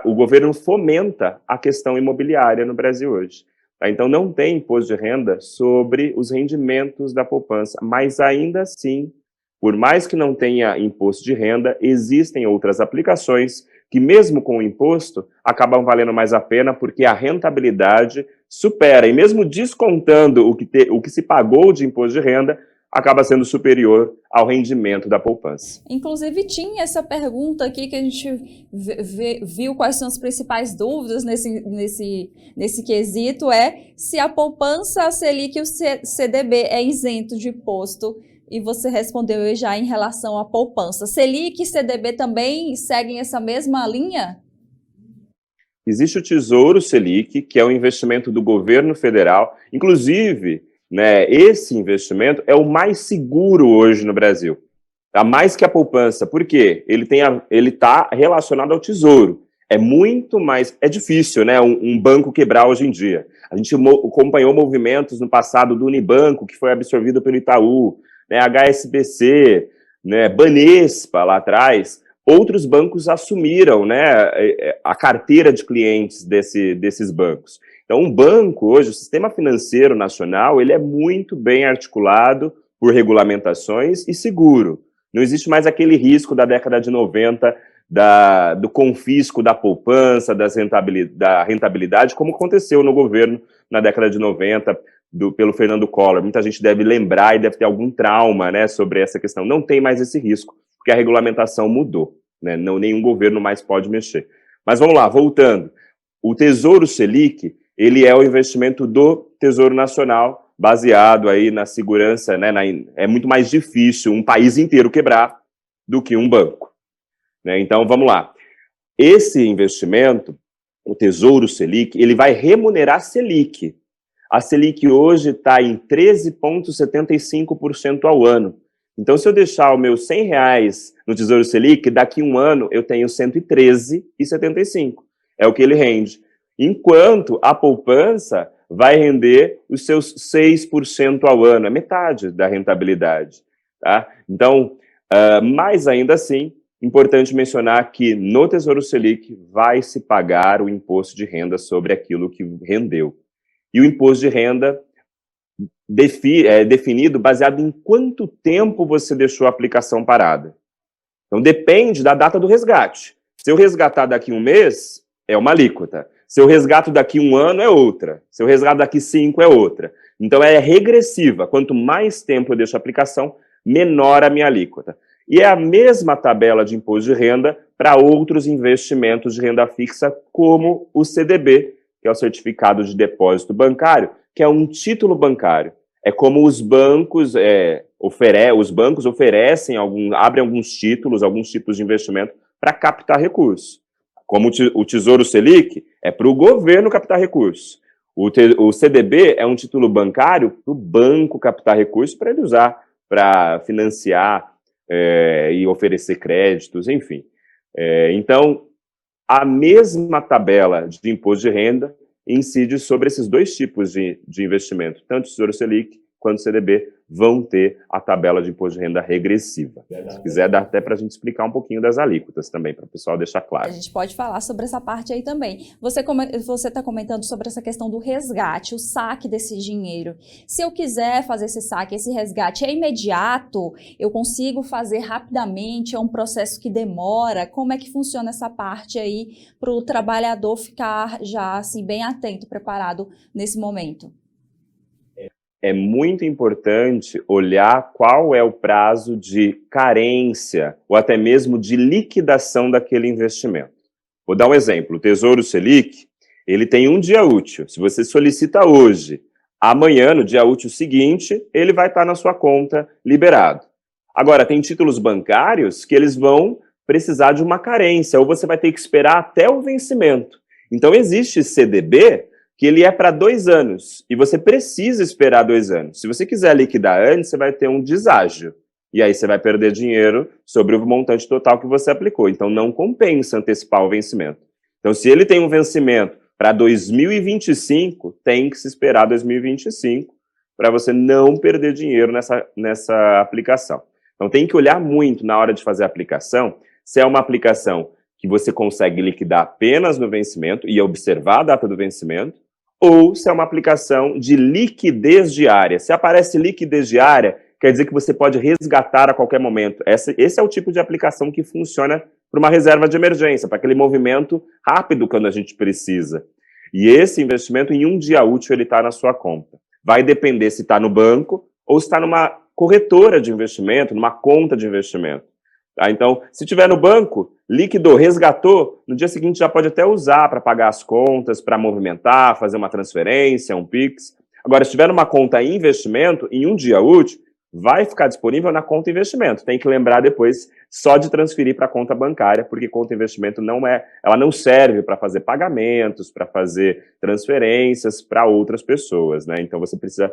O governo fomenta a questão imobiliária no Brasil hoje. Então, não tem imposto de renda sobre os rendimentos da poupança, mas ainda assim, por mais que não tenha imposto de renda, existem outras aplicações que, mesmo com o imposto, acabam valendo mais a pena porque a rentabilidade supera, e mesmo descontando o que se pagou de imposto de renda, acaba sendo superior ao rendimento da poupança.
Inclusive, tinha essa pergunta aqui que a gente viu quais são as principais dúvidas nesse quesito, se a poupança, a Selic e o CDB é isento de imposto, e você respondeu já em relação à poupança. Selic e CDB também seguem essa mesma linha?
Existe o Tesouro Selic, que é um investimento do governo federal, inclusive, né, esse investimento é o mais seguro hoje no Brasil, tá? Mais que a poupança. Por quê? Ele está relacionado ao Tesouro. É muito mais... É difícil, né, um banco quebrar hoje em dia. A gente acompanhou movimentos no passado do Unibanco, que foi absorvido pelo Itaú, né, HSBC, né, Banespa lá atrás. Outros bancos assumiram, né, a carteira de clientes desses bancos. Então, um banco hoje, o sistema financeiro nacional, ele é muito bem articulado por regulamentações e seguro. Não existe mais aquele risco da década de 90, do confisco da poupança, da rentabilidade, como aconteceu no governo na década de 90, pelo Fernando Collor. Muita gente deve lembrar e deve ter algum trauma, né, sobre essa questão. Não tem mais esse risco, porque a regulamentação mudou, né? Nenhum governo mais pode mexer. Mas vamos lá, voltando. O Tesouro Selic, ele é o investimento do Tesouro Nacional, baseado aí na segurança, né? É muito mais difícil um país inteiro quebrar do que um banco, né? Então, vamos lá. Esse investimento, o Tesouro Selic, ele vai remunerar a Selic. A Selic hoje está em 13,75% ao ano. Então, se eu deixar os meus R$100 no Tesouro Selic, daqui a um ano eu tenho 113,75. É o que ele rende. Enquanto a poupança vai render os seus 6% ao ano, é metade da rentabilidade. Tá? Então, mas ainda assim, importante mencionar que no Tesouro Selic vai se pagar o imposto de renda sobre aquilo que rendeu. E o imposto de renda é definido baseado em quanto tempo você deixou a aplicação parada. Então, depende da data do resgate. Se eu resgatar daqui a um mês, é uma alíquota. Se eu resgato daqui a um ano, é outra. Se eu resgato daqui 5, é outra. Então, é regressiva. Quanto mais tempo eu deixo a aplicação, menor a minha alíquota. E é a mesma tabela de imposto de renda para outros investimentos de renda fixa, como o CDB, que é o Certificado de Depósito Bancário, que é um título bancário. É como os bancos, oferecem, abrem alguns tipos de investimento para captar recursos. Como o Tesouro Selic, é para o governo captar recursos. O CDB é um título bancário para o banco captar recursos para ele usar para financiar e oferecer créditos, enfim. Então, a mesma tabela de imposto de renda incide sobre esses dois tipos de investimento. Tanto o Tesouro Selic quanto o CDB vão ter a tabela de imposto de renda regressiva. Se quiser, dá até para a gente explicar um pouquinho das alíquotas também, para o pessoal deixar claro.
A gente pode falar sobre essa parte aí também. Você está comentando sobre essa questão do resgate, o saque desse dinheiro. Se eu quiser fazer esse saque, esse resgate é imediato? Eu consigo fazer rapidamente? É um processo que demora? Como é que funciona essa parte aí para o trabalhador ficar já assim, bem atento, preparado nesse momento?
É muito importante olhar qual é o prazo de carência ou até mesmo de liquidação daquele investimento. Vou dar um exemplo. O Tesouro Selic, ele tem um dia útil. Se você solicita hoje, amanhã, no dia útil seguinte, ele vai estar na sua conta liberado. Agora, tem títulos bancários que eles vão precisar de uma carência, ou você vai ter que esperar até o vencimento. Então, existe CDB que ele é para 2 anos, e você precisa esperar 2 anos. Se você quiser liquidar antes, você vai ter um deságio, e aí você vai perder dinheiro sobre o montante total que você aplicou. Então, não compensa antecipar o vencimento. Então, se ele tem um vencimento para 2025, tem que se esperar 2025 para você não perder dinheiro nessa aplicação. Então, tem que olhar muito na hora de fazer a aplicação, se é uma aplicação que você consegue liquidar apenas no vencimento e observar a data do vencimento, ou se é uma aplicação de liquidez diária. Se aparece liquidez diária, quer dizer que você pode resgatar a qualquer momento. Esse é o tipo de aplicação que funciona para uma reserva de emergência, para aquele movimento rápido quando a gente precisa. E esse investimento, em um dia útil, ele está na sua conta. Vai depender se está no banco ou se está numa corretora de investimento, numa conta de investimento. Tá? Então, se estiver no banco, liquidou, resgatou, no dia seguinte já pode até usar para pagar as contas, para movimentar, fazer uma transferência, um Pix. Agora, se estiver numa conta em investimento, em um dia útil, vai ficar disponível na conta investimento. Tem que lembrar depois só de transferir para a conta bancária, porque conta investimento ela não serve para fazer pagamentos, para fazer transferências para outras pessoas, né? Então, você precisa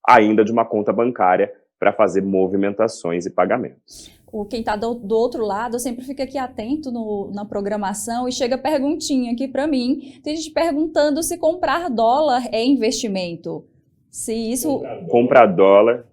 ainda de uma conta bancária para fazer movimentações e pagamentos.
quem está do outro lado sempre fica aqui atento na programação e chega perguntinha aqui para mim. Tem gente perguntando se comprar dólar é investimento. Se isso...
Comprar dólar,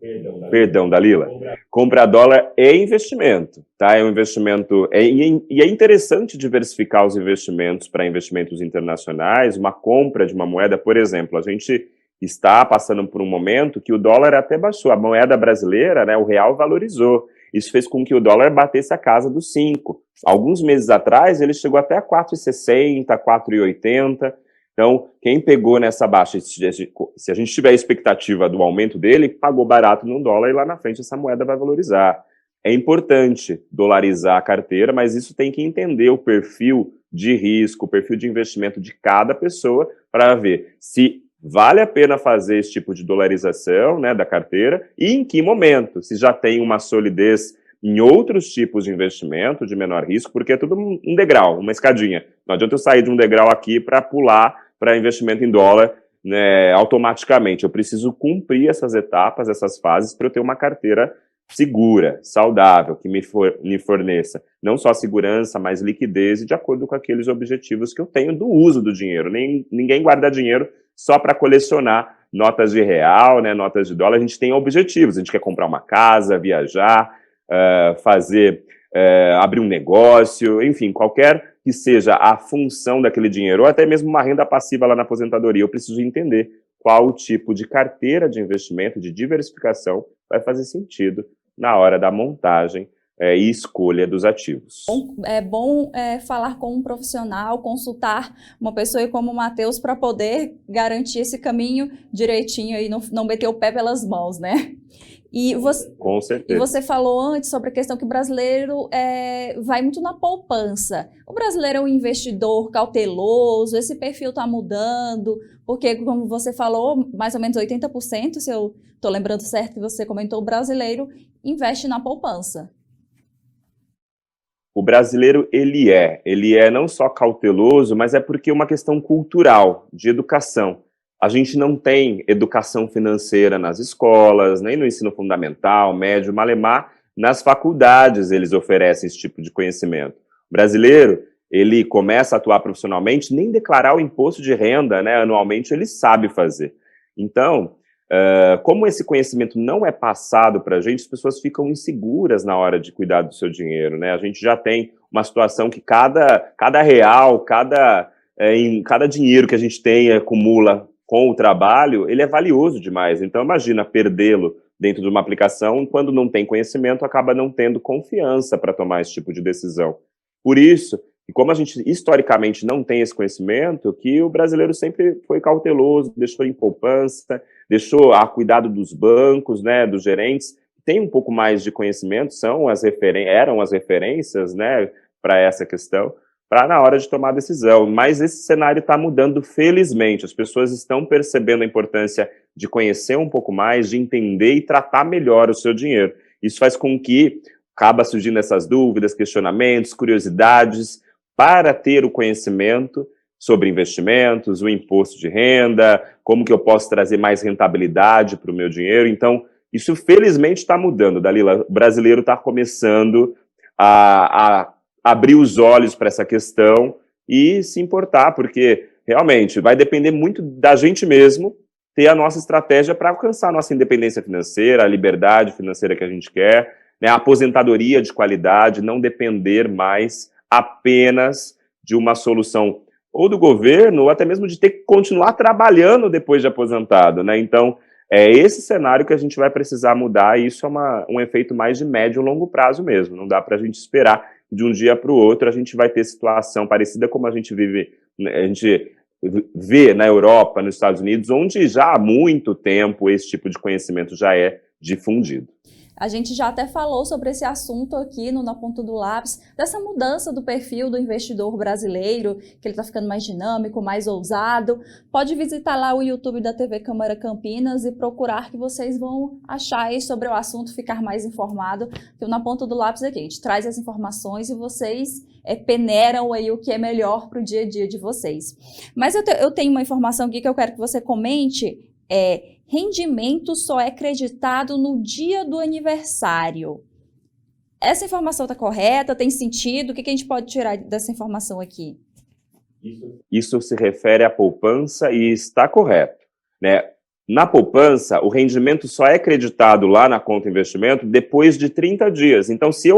perdão, Dalila. Comprar dólar é investimento, tá? É um investimento, e é interessante diversificar os investimentos para investimentos internacionais. Uma compra de uma moeda, por exemplo, a gente está passando por um momento que o dólar até baixou, a moeda brasileira, né, o real valorizou. Isso fez com que o dólar batesse a casa dos 5. Alguns meses atrás, ele chegou até a 4,60, 4,80. Então, quem pegou nessa baixa, se a gente tiver a expectativa do aumento dele, pagou barato no dólar e lá na frente essa moeda vai valorizar. É importante dolarizar a carteira, mas isso tem que entender o perfil de risco, o perfil de investimento de cada pessoa para ver se vale a pena fazer esse tipo de dolarização, né, da carteira e em que momento, se já tem uma solidez em outros tipos de investimento de menor risco, porque é tudo um degrau, uma escadinha. Não adianta eu sair de um degrau aqui para pular para investimento em dólar, né, automaticamente. Eu preciso cumprir essas etapas, essas fases, para eu ter uma carteira segura, saudável, que me forneça não só segurança, mas liquidez e de acordo com aqueles objetivos que eu tenho do uso do dinheiro. Ninguém guarda dinheiro só para colecionar notas de real, né, notas de dólar. A gente tem objetivos, a gente quer comprar uma casa, viajar, abrir um negócio, enfim, qualquer que seja a função daquele dinheiro, ou até mesmo uma renda passiva lá na aposentadoria. Eu preciso entender qual o tipo de carteira de investimento, de diversificação, vai fazer sentido na hora da montagem e escolha dos ativos.
É bom falar com um profissional, consultar uma pessoa como o Matheus para poder garantir esse caminho direitinho e não meter o pé pelas mãos, né?
Com certeza.
E você falou antes sobre a questão que o brasileiro vai muito na poupança. O brasileiro é um investidor cauteloso, esse perfil está mudando, porque, como você falou, mais ou menos 80%, se eu estou lembrando certo que você comentou, o brasileiro investe na poupança.
O brasileiro, ele é não só cauteloso, mas é porque é uma questão cultural, de educação. A gente não tem educação financeira nas escolas, nem no ensino fundamental, médio, malemar, nas faculdades eles oferecem esse tipo de conhecimento. O brasileiro, ele começa a atuar profissionalmente, nem declarar o imposto de renda, né, anualmente, ele sabe fazer. Então, como esse conhecimento não é passado para a gente, as pessoas ficam inseguras na hora de cuidar do seu dinheiro, né? A gente já tem uma situação que cada real, cada dinheiro que a gente tem acumula com o trabalho, ele é valioso demais. Então, imagina perdê-lo dentro de uma aplicação, quando não tem conhecimento, acaba não tendo confiança para tomar esse tipo de decisão. Por isso, e como a gente historicamente não tem esse conhecimento, que o brasileiro sempre foi cauteloso, deixou em poupança, deixou a cuidado dos bancos, né, dos gerentes, tem um pouco mais de conhecimento, eram as referências, né, para essa questão, para na hora de tomar a decisão. Mas esse cenário está mudando, felizmente. As pessoas estão percebendo a importância de conhecer um pouco mais, de entender e tratar melhor o seu dinheiro. Isso faz com que acaba surgindo essas dúvidas, questionamentos, curiosidades, para ter o conhecimento sobre investimentos, o imposto de renda, como que eu posso trazer mais rentabilidade para o meu dinheiro. Então, isso felizmente está mudando, Dalila. O brasileiro está começando a abrir os olhos para essa questão e se importar, porque realmente vai depender muito da gente mesmo ter a nossa estratégia para alcançar a nossa independência financeira, a liberdade financeira que a gente quer, né, a aposentadoria de qualidade, não depender mais apenas de uma solução ou do governo, ou até mesmo de ter que continuar trabalhando depois de aposentado, né? Então, é esse cenário que a gente vai precisar mudar, e isso é um efeito mais de médio e longo prazo mesmo. Não dá para a gente esperar de um dia para o outro a gente vai ter situação parecida como a gente vê na Europa, nos Estados Unidos, onde já há muito tempo esse tipo de conhecimento já é difundido.
A gente já até falou sobre esse assunto aqui no Na Ponta do Lápis, dessa mudança do perfil do investidor brasileiro, que ele está ficando mais dinâmico, mais ousado. Pode visitar lá o YouTube da TV Câmara Campinas e procurar que vocês vão achar aí sobre o assunto, ficar mais informado. Que o Na Ponta do Lápis aqui, a gente traz as informações e vocês peneiram aí o que é melhor para o dia a dia de vocês. Mas eu tenho uma informação aqui que eu quero que você comente, rendimento só é creditado no dia do aniversário. Essa informação está correta? Tem sentido? O que a gente pode tirar dessa informação aqui?
Isso se refere à poupança e está correto, né? Na poupança, o rendimento só é creditado lá na conta investimento depois de 30 dias. Então, se eu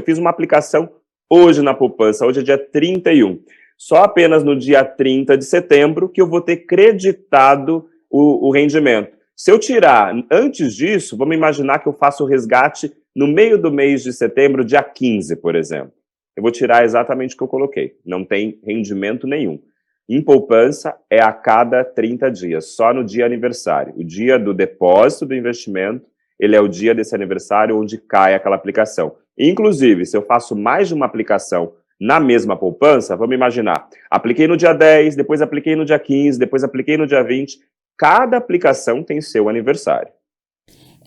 fiz uma aplicação hoje na poupança, hoje é dia 31, só apenas no dia 30 de setembro que eu vou ter creditado o rendimento. Se eu tirar antes disso, vamos imaginar que eu faço o resgate no meio do mês de setembro, dia 15, por exemplo. Eu vou tirar exatamente o que eu coloquei. Não tem rendimento nenhum. Em poupança, é a cada 30 dias, só no dia aniversário. O dia do depósito do investimento, ele é o dia desse aniversário onde cai aquela aplicação. Inclusive, se eu faço mais de uma aplicação na mesma poupança, vamos imaginar, apliquei no dia 10, depois apliquei no dia 15, depois apliquei no dia 20, cada aplicação tem seu aniversário.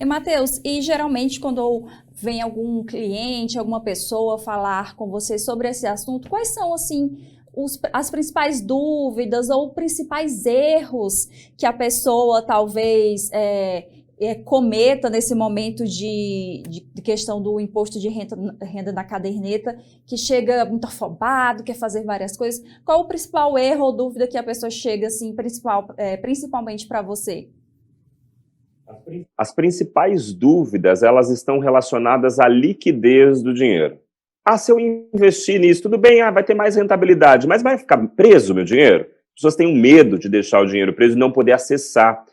Matheus, e geralmente quando vem algum cliente, alguma pessoa falar com você sobre esse assunto, quais são, assim, as principais dúvidas ou principais erros que a pessoa talvez cometa nesse momento de questão do imposto de renda na caderneta, que chega muito afobado, quer fazer várias coisas? Qual o principal erro ou dúvida que a pessoa chega, assim, principalmente para você?
As principais dúvidas, elas estão relacionadas à liquidez do dinheiro. Se eu investir nisso, tudo bem, vai ter mais rentabilidade, mas vai ficar preso o meu dinheiro? As pessoas têm um medo de deixar o dinheiro preso e não poder acessar.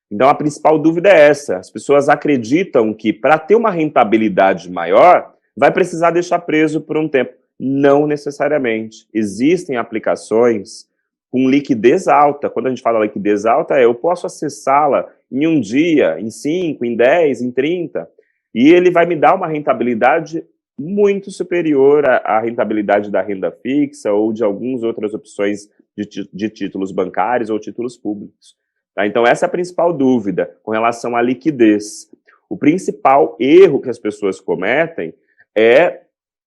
Então, a principal dúvida é essa. As pessoas acreditam que, para ter uma rentabilidade maior, vai precisar deixar preso por um tempo. Não necessariamente. Existem aplicações com liquidez alta. Quando a gente fala liquidez alta, eu posso acessá-la em um dia, em 5, em 10, em 30, e ele vai me dar uma rentabilidade muito superior à rentabilidade da renda fixa ou de algumas outras opções de títulos bancários ou títulos públicos. Tá? Então, essa é a principal dúvida com relação à liquidez. O principal erro que as pessoas cometem é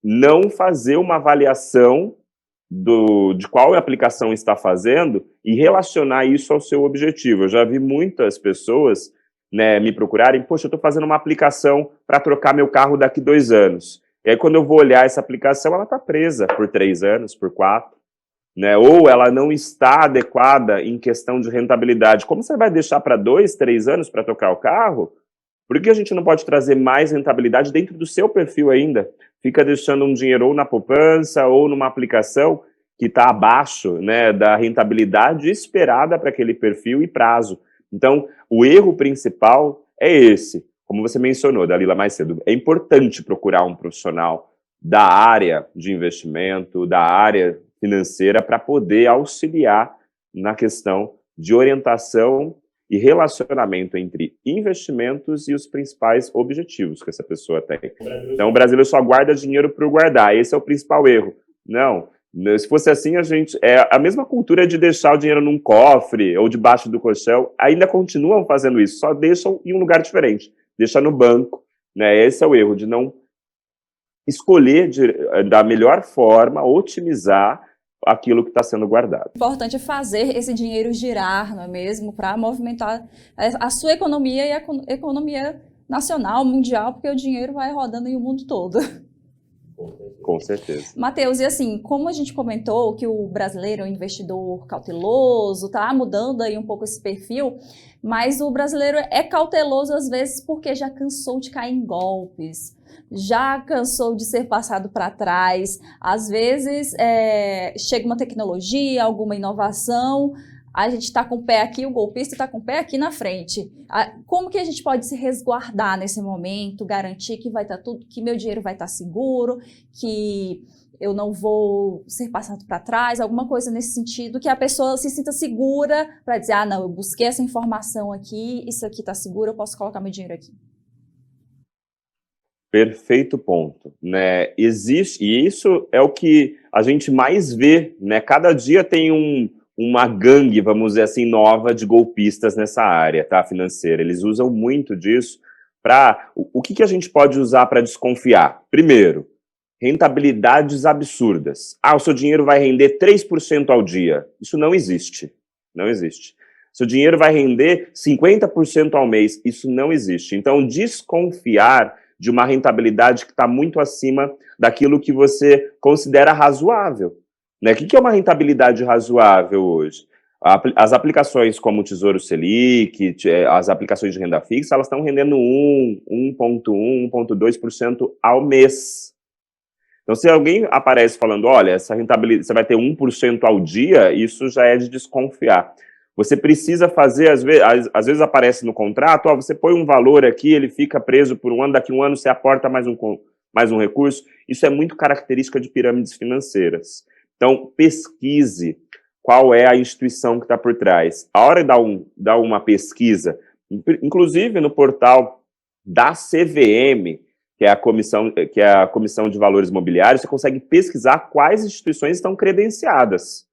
não fazer uma avaliação de qual aplicação está fazendo e relacionar isso ao seu objetivo. Eu já vi muitas pessoas, né, me procurarem, poxa, eu estou fazendo uma aplicação para trocar meu carro daqui 2 anos. E aí, quando eu vou olhar essa aplicação, ela está presa por 3 anos, por 4, né? Ou ela não está adequada em questão de rentabilidade. Como você vai deixar para 2, 3 anos para trocar o carro? Por que a gente não pode trazer mais rentabilidade dentro do seu perfil ainda? Fica deixando um dinheiro ou na poupança ou numa aplicação que está abaixo, né, da rentabilidade esperada para aquele perfil e prazo. Então, o erro principal é esse. Como você mencionou, Dalila, mais cedo, é importante procurar um profissional da área de investimento, da área financeira, para poder auxiliar na questão de orientação e relacionamento entre investimentos e os principais objetivos que essa pessoa tem. Então, o brasileiro só guarda dinheiro por guardar. Esse é o principal erro. Não, se fosse assim, a mesma cultura de deixar o dinheiro num cofre ou debaixo do colchão, ainda continuam fazendo isso, só deixam em um lugar diferente. Deixa no banco, né? Esse é o erro, de não escolher da melhor forma, otimizar aquilo que está sendo guardado.
O importante é fazer esse dinheiro girar, não é mesmo? Para movimentar a sua economia e a economia nacional, mundial, porque o dinheiro vai rodando em o mundo todo.
Com certeza.
Matheus, e assim, como a gente comentou que o brasileiro é um investidor cauteloso, está mudando aí um pouco esse perfil, mas o brasileiro é cauteloso às vezes porque já cansou de cair em golpes, já cansou de ser passado para trás. Às vezes chega uma tecnologia, alguma inovação, a gente está com o pé aqui, o golpista está com o pé aqui na frente. Como que a gente pode se resguardar nesse momento, garantir que vai estar tudo, que meu dinheiro vai estar seguro, que eu não vou ser passado para trás, alguma coisa nesse sentido, que a pessoa se sinta segura para dizer, não, eu busquei essa informação aqui, isso aqui está seguro, eu posso colocar meu dinheiro aqui.
Perfeito ponto, né? Existe, e isso é o que a gente mais vê, né? Cada dia tem uma gangue, vamos dizer assim, nova de golpistas nessa área, tá, financeira. Eles usam muito disso para... O que a gente pode usar para desconfiar? Primeiro, rentabilidades absurdas. O seu dinheiro vai render 3% ao dia. Isso não existe. Não existe. Seu dinheiro vai render 50% ao mês. Isso não existe. Então, desconfiar de uma rentabilidade que está muito acima daquilo que você considera razoável. Né? O que é uma rentabilidade razoável hoje? As aplicações como o Tesouro Selic, as aplicações de renda fixa, elas estão rendendo 1,1%, 1,2% ao mês. Então, se alguém aparece falando, olha, essa rentabilidade, você vai ter 1% ao dia, isso já é de desconfiar. Você precisa fazer, às vezes aparece no contrato, você põe um valor aqui, ele fica preso por um ano, daqui a um ano você aporta mais um recurso. Isso é muito característica de pirâmides financeiras. Então, pesquise qual é a instituição que está por trás. A hora de dar uma pesquisa, inclusive no portal da CVM, que é a Comissão de Valores Imobiliários, você consegue pesquisar quais instituições estão credenciadas.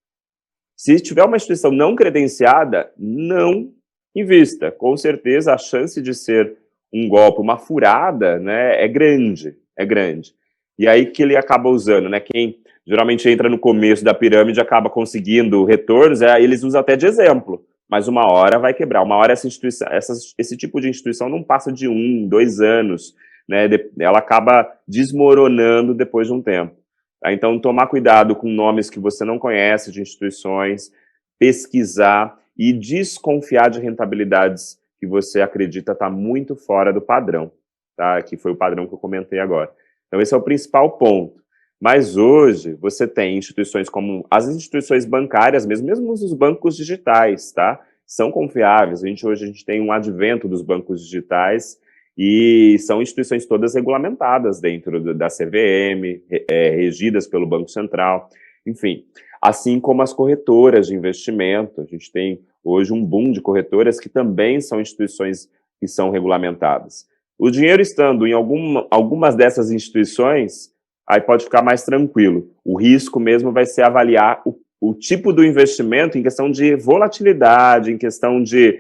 Se tiver uma instituição não credenciada, não invista. Com certeza, a chance de ser um golpe, uma furada, né, é grande, é grande. E aí que ele acaba usando, né, quem geralmente entra no começo da pirâmide acaba conseguindo retornos, eles usam até de exemplo, mas uma hora vai quebrar. Uma hora esse tipo de instituição não passa de 1, 2 anos, né, ela acaba desmoronando depois de um tempo. Tá? Então, tomar cuidado com nomes que você não conhece de instituições, pesquisar e desconfiar de rentabilidades que você acredita estar muito fora do padrão, tá? Que foi o padrão que eu comentei agora. Então, esse é o principal ponto. Mas hoje, você tem instituições como as instituições bancárias, mesmo os bancos digitais, tá? São confiáveis. Hoje a gente tem um advento dos bancos digitais e são instituições todas regulamentadas dentro da CVM, regidas pelo Banco Central, enfim. Assim como as corretoras de investimento, a gente tem hoje um boom de corretoras que também são instituições que são regulamentadas. O dinheiro estando em algumas dessas instituições, aí pode ficar mais tranquilo. O risco mesmo vai ser avaliar o tipo do investimento em questão de volatilidade, em questão de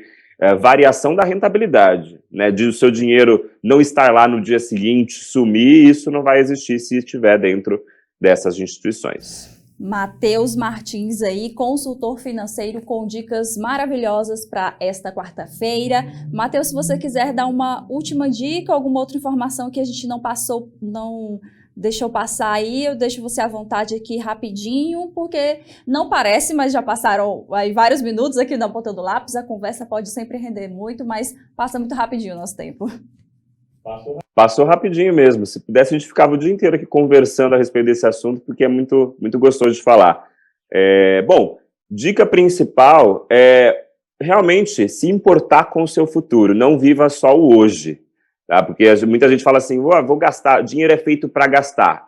variação da rentabilidade, né? De o seu dinheiro não estar lá no dia seguinte, sumir, isso não vai existir se estiver dentro dessas instituições.
Matheus Martins aí, consultor financeiro com dicas maravilhosas para esta quarta-feira. Matheus, se você quiser dar uma última dica, alguma outra informação que a gente não passou, não deixou passar aí, eu deixo você à vontade aqui rapidinho, porque não parece, mas já passaram aí vários minutos aqui na ponta do lápis, a conversa pode sempre render muito, mas passa muito rapidinho o nosso tempo.
Passou rapidinho mesmo. Se pudesse, a gente ficava o dia inteiro aqui conversando a respeito desse assunto, porque é muito, muito gostoso de falar. Bom, dica principal é realmente se importar com o seu futuro, não viva só o hoje. Tá? Porque muita gente fala assim, vou gastar, dinheiro é feito para gastar.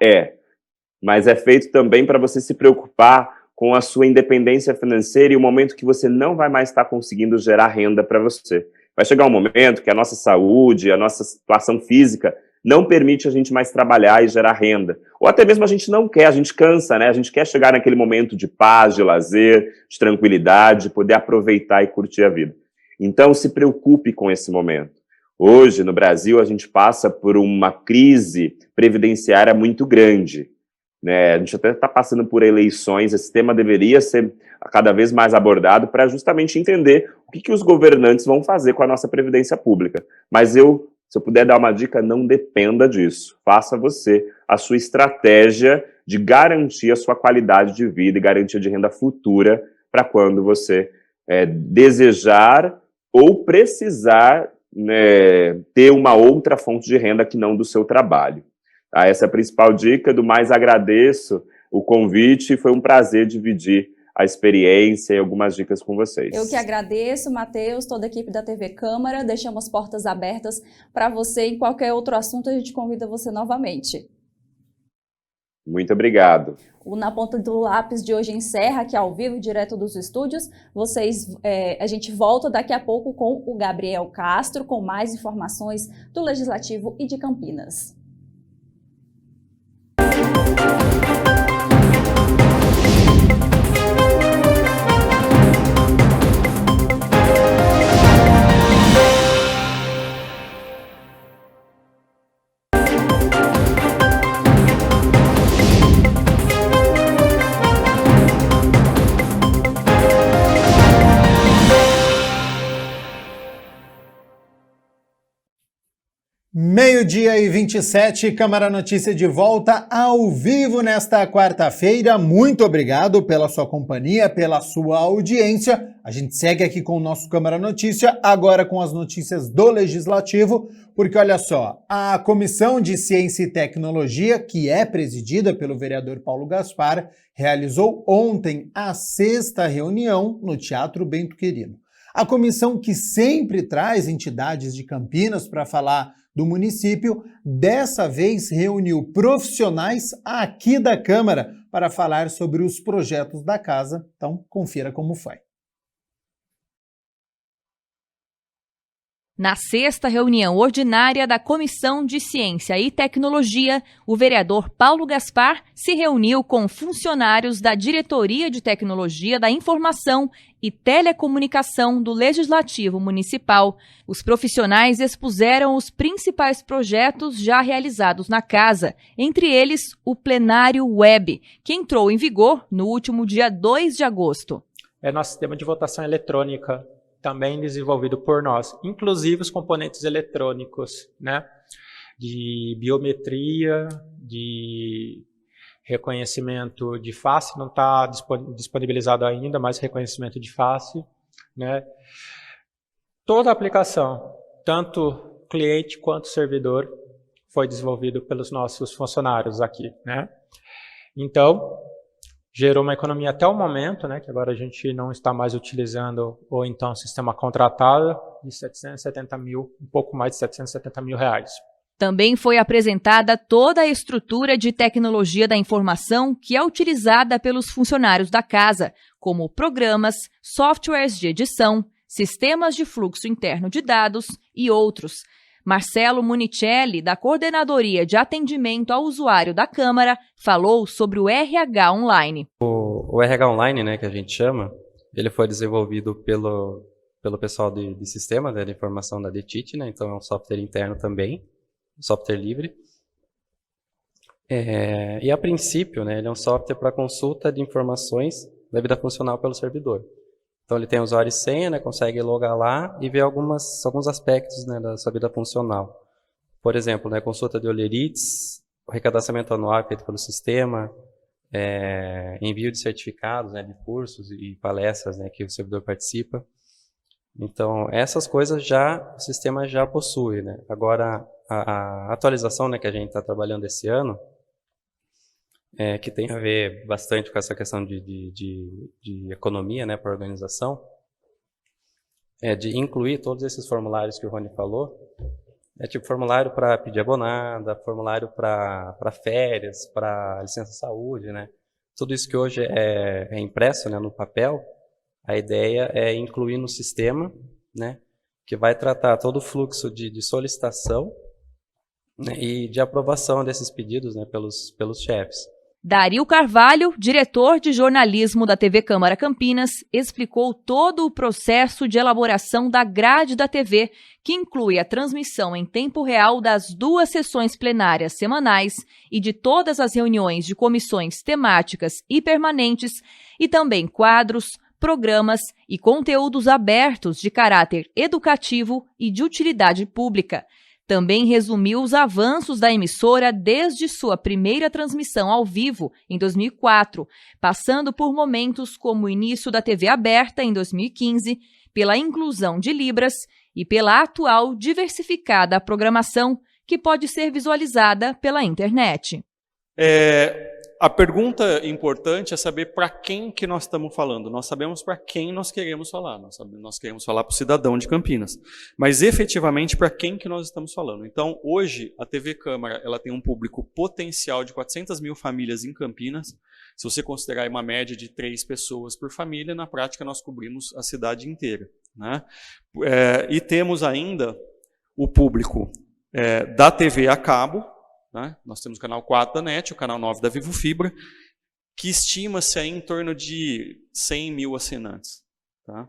Mas é feito também para você se preocupar com a sua independência financeira e o momento que você não vai mais estar conseguindo gerar renda para você. Vai chegar um momento que a nossa saúde, a nossa situação física não permite a gente mais trabalhar e gerar renda. Ou até mesmo a gente não quer, a gente cansa, né? A gente quer chegar naquele momento de paz, de lazer, de tranquilidade, poder aproveitar e curtir a vida. Então, se preocupe com esse momento. Hoje, no Brasil, a gente passa por uma crise previdenciária muito grande, né? A gente até está passando por eleições, esse tema deveria ser cada vez mais abordado para justamente entender o que os governantes vão fazer com a nossa previdência pública. Mas se eu puder dar uma dica, não dependa disso. Faça você a sua estratégia de garantir a sua qualidade de vida e garantia de renda futura para quando você desejar ou precisar, né, ter uma outra fonte de renda que não do seu trabalho. Tá? Essa é a principal dica. Do mais, agradeço o convite e foi um prazer dividir a experiência e algumas dicas com vocês.
Eu que agradeço, Matheus, toda a equipe da TV Câmara, deixamos portas abertas para você. Em qualquer outro assunto, a gente convida você novamente.
Muito obrigado.
O Na Ponta do Lápis de hoje encerra aqui ao vivo, direto dos estúdios. A gente volta daqui a pouco com o Gabriel Castro, com mais informações do Legislativo e de Campinas.
Meio-dia e 27, Câmara Notícia de volta ao vivo nesta quarta-feira. Muito obrigado pela sua companhia, pela sua audiência. A gente segue aqui com o nosso Câmara Notícia, agora com as notícias do Legislativo, porque olha só, a Comissão de Ciência e Tecnologia, que é presidida pelo vereador Paulo Gaspar, realizou ontem a 6ª reunião no Teatro Bento Quirino. A comissão, que sempre traz entidades de Campinas para falar do município, dessa vez reuniu profissionais aqui da Câmara para falar sobre os projetos da casa. Então, confira como foi.
Na 6ª reunião ordinária da Comissão de Ciência e Tecnologia, o vereador Paulo Gaspar se reuniu com funcionários da Diretoria de Tecnologia da Informação e Telecomunicação do Legislativo Municipal. Os profissionais expuseram os principais projetos já realizados na casa, entre eles o Plenário Web, que entrou em vigor no último dia 2 de agosto.
É nosso sistema de votação eletrônica, também desenvolvido por nós, inclusive os componentes eletrônicos, né, de biometria, de reconhecimento de face, não está disponibilizado ainda, mas reconhecimento de face, né. Toda a aplicação, tanto cliente quanto servidor, foi desenvolvido pelos nossos funcionários aqui, né. Então, gerou uma economia até o momento, né, que agora a gente não está mais utilizando, ou então sistema contratado, de 770 mil, um pouco mais de 770 mil reais.
Também foi apresentada toda a estrutura de tecnologia da informação que é utilizada pelos funcionários da casa, como programas, softwares de edição, sistemas de fluxo interno de dados e outros. Marcelo Municelli, da Coordenadoria de Atendimento ao Usuário da Câmara, falou sobre o RH Online.
O RH Online, né, que a gente chama, ele foi desenvolvido pelo pessoal de sistema, né, de informação da DETIT, né, então é um software interno também, um software livre. E a princípio, né, ele é um software para consulta de informações da vida funcional pelo servidor. Então ele tem usuário e senha, né, consegue logar lá e ver alguns aspectos, né, da sua vida funcional. Por exemplo, né, consulta de olerites, o recadastramento anual feito pelo sistema, envio de certificados, né, de cursos e palestras, né, que o servidor participa. Então essas coisas o sistema já possui, né. Agora a atualização, né, que a gente está trabalhando esse ano, que tem a ver bastante com essa questão de economia, né, para a organização, de incluir todos esses formulários que o Rony falou, tipo formulário para pedir abonada, formulário para férias, para licença saúde, né, tudo isso que hoje é impresso, né, no papel, a ideia é incluir no sistema, né, que vai tratar todo o fluxo de solicitação, né, e de aprovação desses pedidos, né, pelos chefes.
Dario Carvalho, diretor de jornalismo da TV Câmara Campinas, explicou todo o processo de elaboração da grade da TV, que inclui a transmissão em tempo real das 2 sessões plenárias semanais e de todas as reuniões de comissões temáticas e permanentes, e também quadros, programas e conteúdos abertos de caráter educativo e de utilidade pública. Também resumiu os avanços da emissora desde sua primeira transmissão ao vivo, em 2004, passando por momentos como o início da TV aberta, em 2015, pela inclusão de Libras e pela atual diversificada programação, que pode ser visualizada pela internet.
A pergunta importante é saber para quem que nós estamos falando. Nós sabemos para quem nós queremos falar. Nós queremos falar para o cidadão de Campinas. Mas, efetivamente, para quem que nós estamos falando? Então, hoje, a TV Câmara ela tem um público potencial de 400 mil famílias em Campinas. Se você considerar uma média de 3 pessoas por família, na prática, nós cobrimos a cidade inteira, né? E temos ainda o público da TV a cabo, né? Nós temos o canal 4 da NET, o canal 9 da Vivo Fibra, que estima-se em torno de 100 mil assinantes. Tá?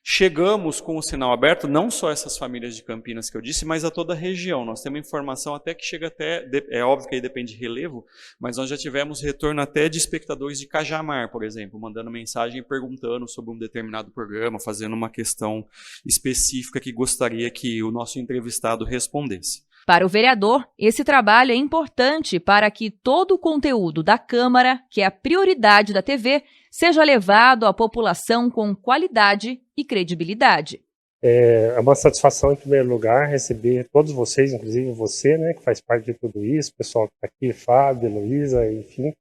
Chegamos com o sinal aberto, não só essas famílias de Campinas que eu disse, mas a toda a região. Nós temos informação até que chega até, é óbvio que aí depende de relevo, mas nós já tivemos retorno até de espectadores de Cajamar, por exemplo, mandando mensagem e perguntando sobre um determinado programa, fazendo uma questão específica que gostaria que o nosso entrevistado respondesse.
Para o vereador, esse trabalho é importante para que todo o conteúdo da Câmara, que é a prioridade da TV, seja levado à população com qualidade e credibilidade.
É uma satisfação, em primeiro lugar, receber todos vocês, inclusive você, né, que faz parte de tudo isso, o pessoal que está aqui, Fábio, Heloísa, enfim.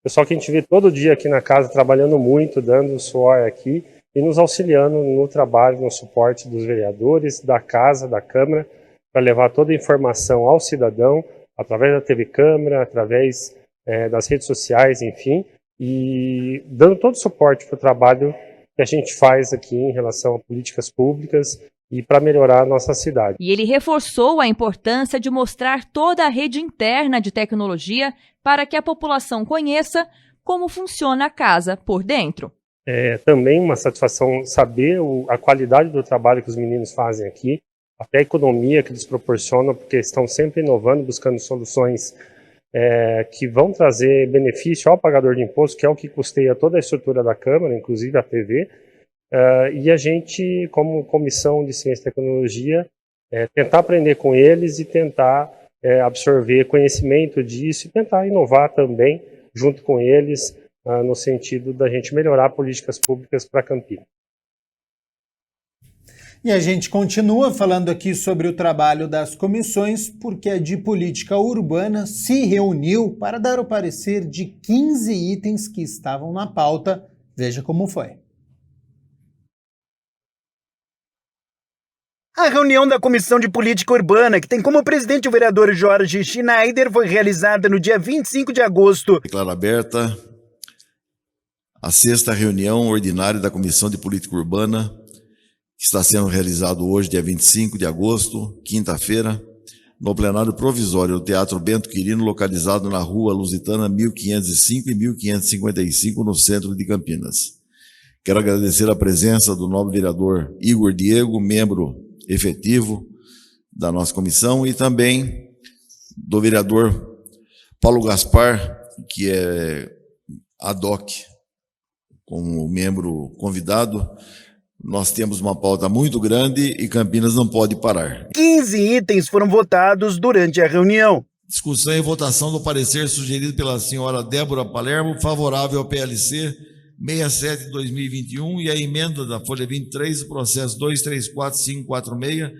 Pessoal que a gente vê todo dia aqui na casa, trabalhando muito, dando suor aqui e nos auxiliando no trabalho, no suporte dos vereadores, da casa, da Câmara, para levar toda a informação ao cidadão, através da TV Câmara, através das redes sociais, enfim, e dando todo o suporte para o trabalho que a gente faz aqui em relação a políticas públicas e para melhorar a nossa cidade.
E ele reforçou a importância de mostrar toda a rede interna de tecnologia para que a população conheça como funciona a casa por dentro.
É também uma satisfação saber a qualidade do trabalho que os meninos fazem aqui, até a economia que eles proporcionam, porque estão sempre inovando, buscando soluções que vão trazer benefício ao pagador de imposto, que é o que custeia toda a estrutura da Câmara, inclusive a TV, e a gente, como Comissão de Ciência e Tecnologia, tentar aprender com eles e tentar absorver conhecimento disso e tentar inovar também junto com eles, no sentido da gente melhorar políticas públicas para Campinas.
E a gente continua falando aqui sobre o trabalho das comissões, porque a de política urbana se reuniu para dar o parecer de 15 itens que estavam na pauta. Veja como foi.
A reunião da Comissão de Política Urbana, que tem como presidente o vereador Jorge Schneider, foi realizada no dia 25 de agosto.
Declaro aberta a 6ª reunião ordinária da Comissão de Política Urbana, que está sendo realizado hoje, dia 25 de agosto, quinta-feira, no plenário provisório do Teatro Bento Quirino, localizado na rua Lusitana 1505 e 1555, no centro de Campinas. Quero agradecer a presença do nobre vereador Igor Diego, membro efetivo da nossa comissão, e também do vereador Paulo Gaspar, que é ad hoc como membro convidado. Nós temos uma pauta muito grande e Campinas não pode parar.
15 itens foram votados durante a reunião.
Discussão e votação do parecer sugerido pela senhora Débora Palermo, favorável ao PLC 67 de 2021 e a emenda da folha 23 do processo 234546,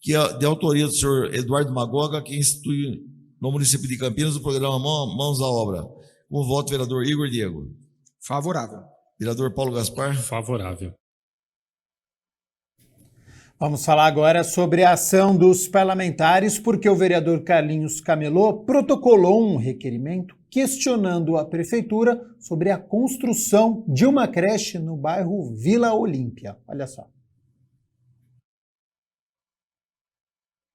que é de autoria do senhor Eduardo Magoga, que institui no município de Campinas o programa Mãos à Obra. Com o voto, vereador Igor Diego.
Favorável.
Vereador Paulo Gaspar.
Favorável.
Vamos falar agora sobre a ação dos parlamentares, porque o vereador Carlinhos Camelot protocolou um requerimento questionando a prefeitura sobre a construção de uma creche no bairro Vila Olímpia. Olha só.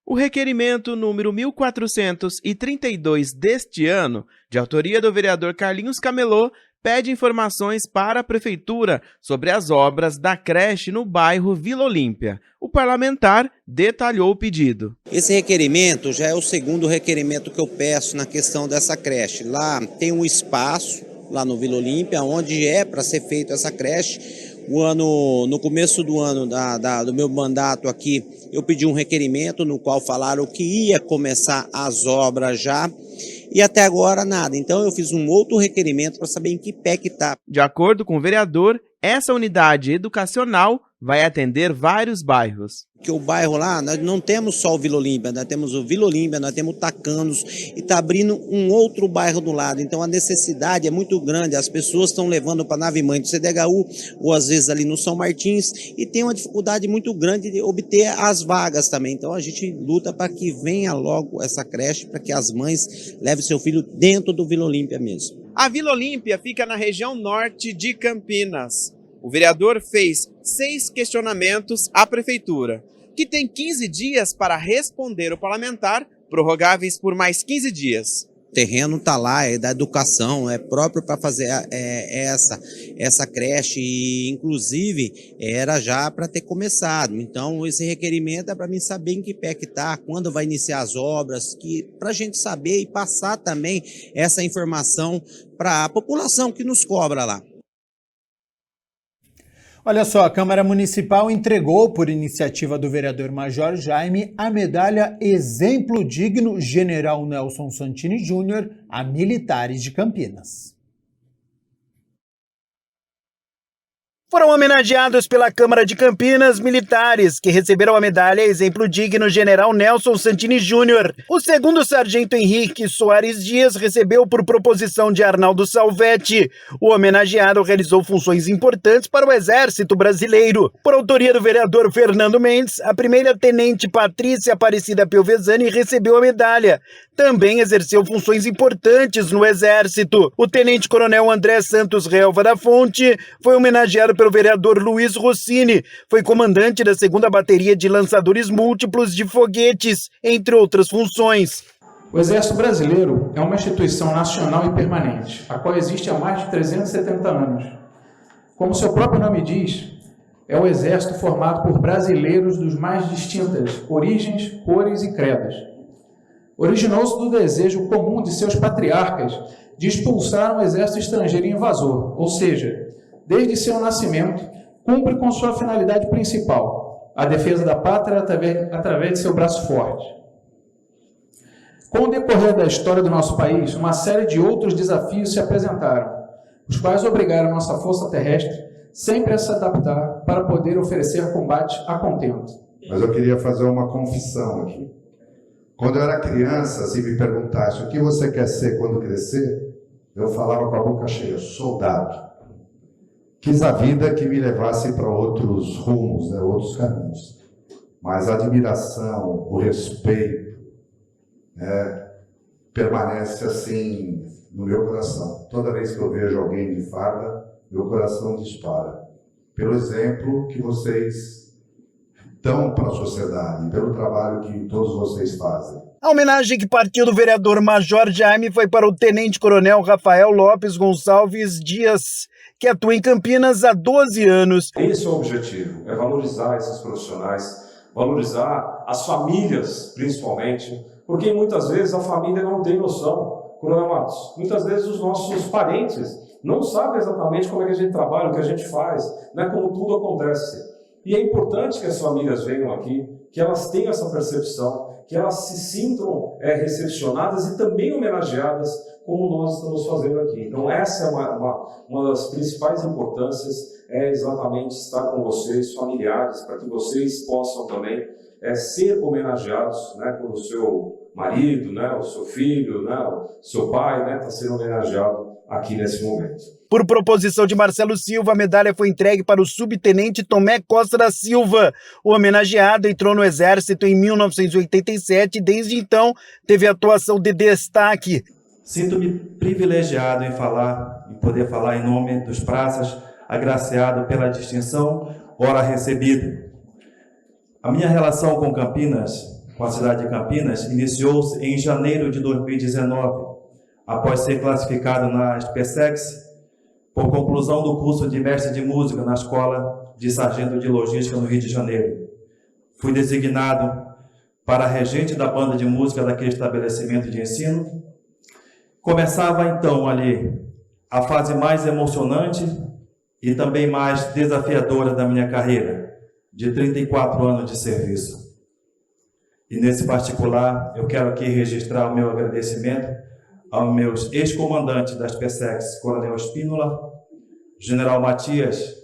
O requerimento número 1432 deste ano, de autoria do vereador Carlinhos Camelot, pede informações para a Prefeitura sobre as obras da creche no bairro Vila Olímpia. O parlamentar detalhou o pedido.
Esse requerimento já é o segundo requerimento que eu peço na questão dessa creche. Lá tem um espaço, lá no Vila Olímpia, onde é para ser feita essa creche. No começo do ano do meu mandato aqui, eu pedi um requerimento no qual falaram que ia começar as obras já, e até agora nada. Então eu fiz um outro requerimento para saber em que pé que está.
De acordo com o vereador, essa unidade educacional vai atender vários bairros.
Porque o bairro lá, nós não temos só o Vila Olímpia, nós temos o Vila Olímpia, nós temos o Tacanos, e está abrindo um outro bairro do lado. Então a necessidade é muito grande, as pessoas estão levando para a nave mãe do CDHU, ou às vezes ali no São Martins, e tem uma dificuldade muito grande de obter as vagas também. Então a gente luta para que venha logo essa creche, para que as mães levem seu filho dentro do Vila Olímpia mesmo.
A Vila Olímpia fica na região norte de Campinas. O vereador fez 6 questionamentos à prefeitura, que tem 15 dias para responder o parlamentar, prorrogáveis por mais 15 dias.
O terreno está lá, é da educação, é próprio para fazer essa creche, e inclusive era já para ter começado. Então esse requerimento é para mim saber em que pé que está, quando vai iniciar as obras, para a gente saber e passar também essa informação para a população que nos cobra lá.
Olha só, a Câmara Municipal entregou, por iniciativa do vereador Major Jaime, a medalha Exemplo Digno General Nelson Santini Júnior a militares de Campinas.
Foram homenageados pela Câmara de Campinas militares, que receberam a medalha Exemplo Digno General Nelson Santini Júnior. O segundo sargento Henrique Soares Dias recebeu por proposição de Arnaldo Salvetti. O homenageado realizou funções importantes para o Exército Brasileiro. Por autoria do vereador Fernando Mendes, a primeira-tenente Patrícia Aparecida Piovesani recebeu a medalha. Também exerceu funções importantes no Exército. O tenente-coronel André Santos Relva da Fonte foi homenageado pelo vereador Luiz Rossini. Foi comandante da 2ª Bateria de Lançadores Múltiplos de Foguetes, entre outras funções.
O Exército Brasileiro é uma instituição nacional e permanente, a qual existe há mais de 370 anos. Como seu próprio nome diz, é um exército formado por brasileiros dos mais distintas origens, cores e credos. Originou-se do desejo comum de seus patriarcas de expulsar um exército estrangeiro invasor, ou seja, desde seu nascimento, cumpre com sua finalidade principal, a defesa da pátria através de seu braço forte. Com o decorrer da história do nosso país, uma série de outros desafios se apresentaram, os quais obrigaram nossa força terrestre sempre a se adaptar para poder oferecer combate a contento.
Mas eu queria fazer uma confissão aqui. Quando eu era criança, se me perguntasse o que você quer ser quando crescer, eu falava com a boca cheia, soldado. Quis a vida que me levasse para outros rumos, né, outros caminhos. Mas a admiração, o respeito, permanece assim no meu coração. Toda vez que eu vejo alguém de farda, meu coração dispara. Pelo exemplo que vocês dão para a sociedade, pelo trabalho que todos vocês fazem.
A homenagem que partiu do vereador Major Jaime foi para o tenente-coronel Rafael Lopes Gonçalves Dias, que atua em Campinas há 12 anos.
Esse é o objetivo, é valorizar esses profissionais, valorizar as famílias, principalmente, porque muitas vezes a família não tem noção, Coronel Matos. Muitas vezes os nossos parentes não sabem exatamente como é que a gente trabalha, o que a gente faz, né, como tudo acontece. E é importante que as famílias venham aqui, que elas tenham essa percepção, que elas se sintam recepcionadas e também homenageadas, como nós estamos fazendo aqui. Então essa é uma das principais importâncias, é exatamente estar com vocês, familiares, para que vocês possam também ser homenageados, né, quando o seu marido, né, o seu filho, né, o seu pai, né, está sendo homenageado aqui nesse momento.
Por proposição de Marcelo Silva, a medalha foi entregue para o subtenente Tomé Costa da Silva. O homenageado entrou no Exército em 1987 e desde então teve atuação de destaque.
Sinto-me privilegiado em poder falar em nome dos praças, agraciado pela distinção ora recebida. A minha relação com Campinas, com a cidade de Campinas, iniciou-se em janeiro de 2019, após ser classificado na SPSEX, por conclusão do curso de mestre de música na Escola de Sargento de Logística no Rio de Janeiro. Fui designado para regente da banda de música daquele estabelecimento de ensino. Começava então ali a fase mais emocionante e também mais desafiadora da minha carreira, de 34 anos de serviço. E nesse particular, eu quero aqui registrar o meu agradecimento aos meus ex-comandantes das PSEX, Coronel Espínola, General Matias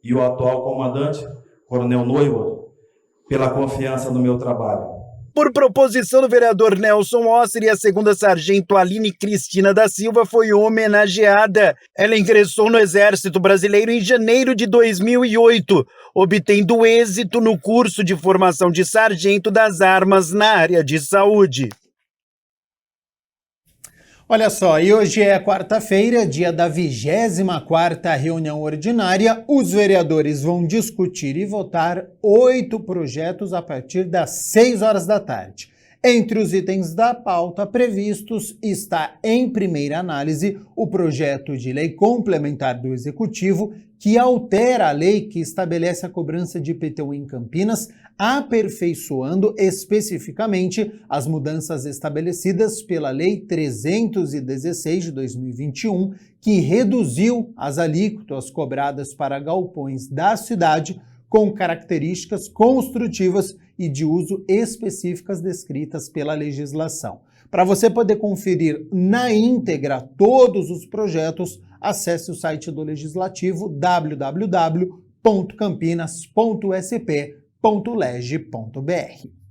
e o atual comandante, Coronel Noivo, pela confiança no meu trabalho.
Por proposição do vereador Nelson Osser, a 2ª Sargento Aline Cristina da Silva foi homenageada. Ela ingressou no Exército Brasileiro em janeiro de 2008, obtendo êxito no curso de formação de sargento das armas na área de saúde.
Olha só, e hoje é quarta-feira, dia da 24ª reunião ordinária. Os vereadores vão discutir e votar 8 projetos a partir das 6 horas da tarde. Entre os itens da pauta previstos está, em primeira análise, o projeto de lei complementar do Executivo que altera a lei que estabelece a cobrança de IPTU em Campinas, aperfeiçoando especificamente as mudanças estabelecidas pela Lei 316 de 2021, que reduziu as alíquotas cobradas para galpões da cidade com características construtivas e de uso específicas descritas pela legislação. Para você poder conferir na íntegra todos os projetos, acesse o site do Legislativo www.campinas.sp.leg.br.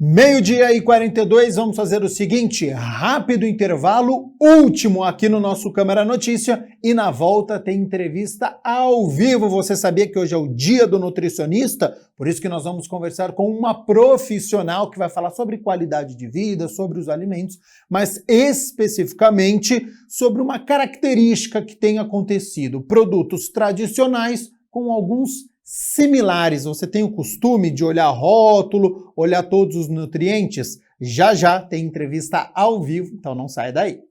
12:42, vamos fazer o seguinte, rápido intervalo, último aqui no nosso Câmara Notícia, e na volta tem entrevista ao vivo. Você sabia que hoje é o dia do nutricionista? Por isso que nós vamos conversar com uma profissional que vai falar sobre qualidade de vida, sobre os alimentos, mas especificamente sobre uma característica que tem acontecido, produtos tradicionais com alguns similares. Você tem o costume de olhar rótulo, olhar todos os nutrientes? Já já tem entrevista ao vivo, então não saia daí.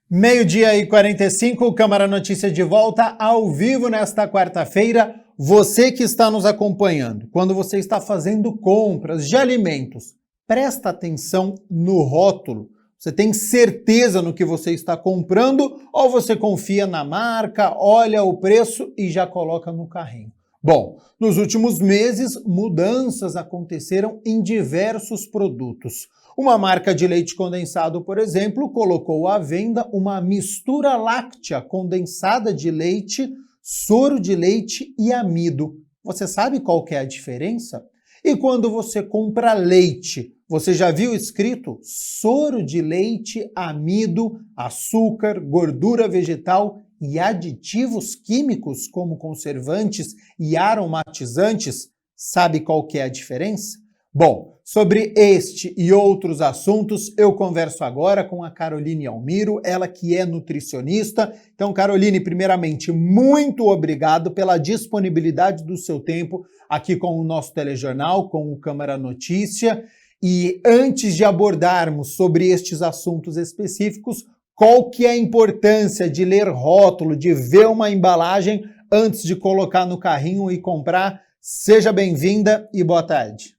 Meio-dia e 45, Câmara Notícia de volta ao vivo nesta quarta-feira. Você que está nos acompanhando, quando você está fazendo compras de alimentos, presta atenção no rótulo. Você tem certeza no que você está comprando ou você confia na marca, olha o preço e já coloca no carrinho? Bom, nos últimos meses, mudanças aconteceram em diversos produtos. Uma marca de leite condensado, por exemplo, colocou à venda uma mistura láctea condensada de leite, soro de leite e amido. Você sabe qual que é a diferença? E quando você compra leite, você já viu escrito soro de leite, amido, açúcar, gordura vegetal e aditivos químicos como conservantes e aromatizantes? Sabe qual que é a diferença? Bom, sobre este e outros assuntos, eu converso agora com a Caroline Almiro, ela que é nutricionista. Então, Caroline, primeiramente, muito obrigado pela disponibilidade do seu tempo aqui com o nosso telejornal, com o Câmara Notícia. E antes de abordarmos sobre estes assuntos específicos, qual que é a importância de ler rótulo, de ver uma embalagem antes de colocar no carrinho e comprar? Seja bem-vinda e boa tarde.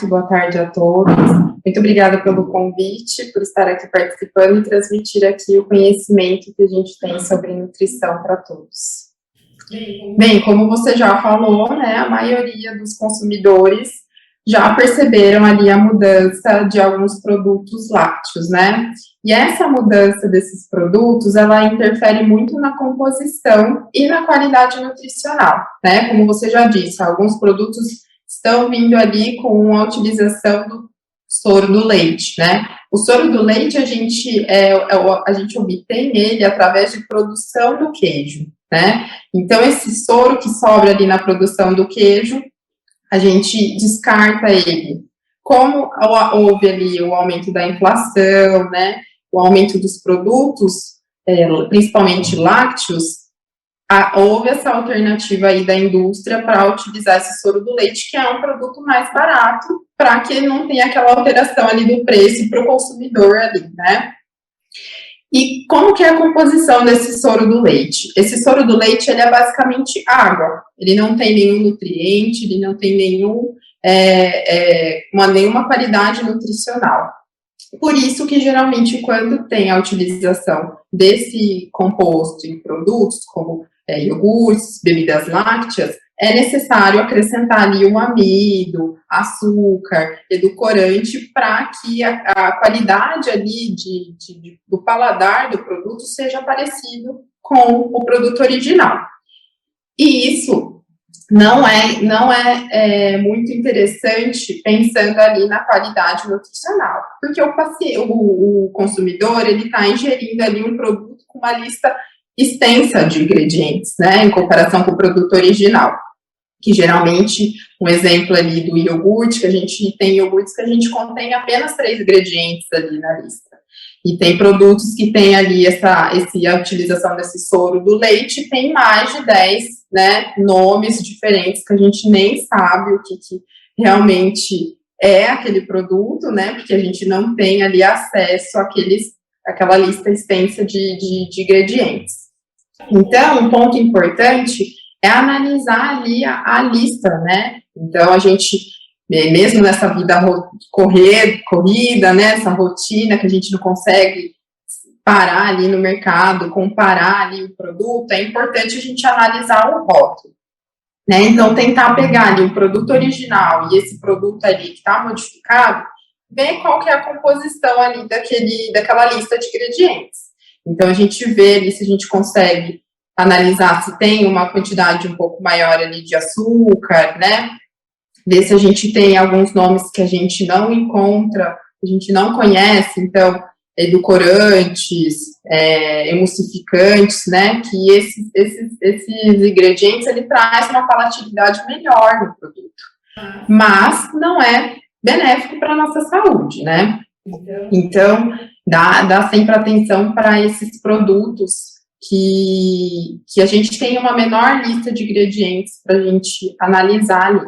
Boa tarde a todos. Muito obrigada pelo convite, por estar aqui participando e transmitir aqui o conhecimento que a gente tem sobre nutrição para todos. Bem, como você já falou, né, a maioria dos consumidores já perceberam ali a mudança de alguns produtos lácteos, né? E essa mudança desses produtos, ela interfere muito na composição e na qualidade nutricional, né? Como você já disse, alguns produtos estão vindo ali com a utilização do soro do leite, né? O soro do leite, a gente obtém ele através de produção do queijo, né? Então, esse soro que sobra ali na produção do queijo, a gente descarta ele. Como houve ali o aumento da inflação, né? O aumento dos produtos, principalmente lácteos, houve essa alternativa aí da indústria para utilizar esse soro do leite, que é um produto mais barato, para que não tenha aquela alteração ali do preço para o consumidor ali, né? E como que é a composição desse soro do leite? Esse soro do leite, ele é basicamente água, ele não tem nenhum nutriente, ele não tem nenhuma qualidade nutricional. Por isso que, geralmente, quando tem a utilização desse composto em produtos, como iogurtes, bebidas lácteas, é necessário acrescentar ali o amido, açúcar, edulcorante, para que a qualidade ali do paladar do produto seja parecido com o produto original. E isso não é muito interessante pensando ali na qualidade nutricional, porque o consumidor, ele está ingerindo ali um produto com uma lista extensa de ingredientes, né, em comparação com o produto original, que geralmente, um exemplo ali do iogurte, que a gente tem iogurtes que a gente contém apenas 3 ingredientes ali na lista. E tem produtos que tem ali a utilização desse soro do leite, tem mais de 10, né, nomes diferentes que a gente nem sabe o que realmente é aquele produto, né, porque a gente não tem ali acesso àquela lista extensa de ingredientes. Então, um ponto importante é analisar ali a lista, né, então a gente, mesmo nessa vida corrida, né, essa rotina que a gente não consegue parar ali no mercado, comparar ali o produto, é importante a gente analisar o rótulo, né, então tentar pegar ali o produto original e esse produto ali que está modificado, ver qual que é a composição ali daquela lista de ingredientes. Então a gente vê ali se a gente consegue analisar se tem uma quantidade um pouco maior ali de açúcar, né, ver se a gente tem alguns nomes que a gente não encontra, a gente não conhece, então, edulcorantes, emulsificantes, né, que esses ingredientes, ele traz uma palatabilidade melhor no produto, mas não é benéfico para a nossa saúde, né, então, dá sempre atenção para esses produtos que a gente tem uma menor lista de ingredientes para a gente analisar ali.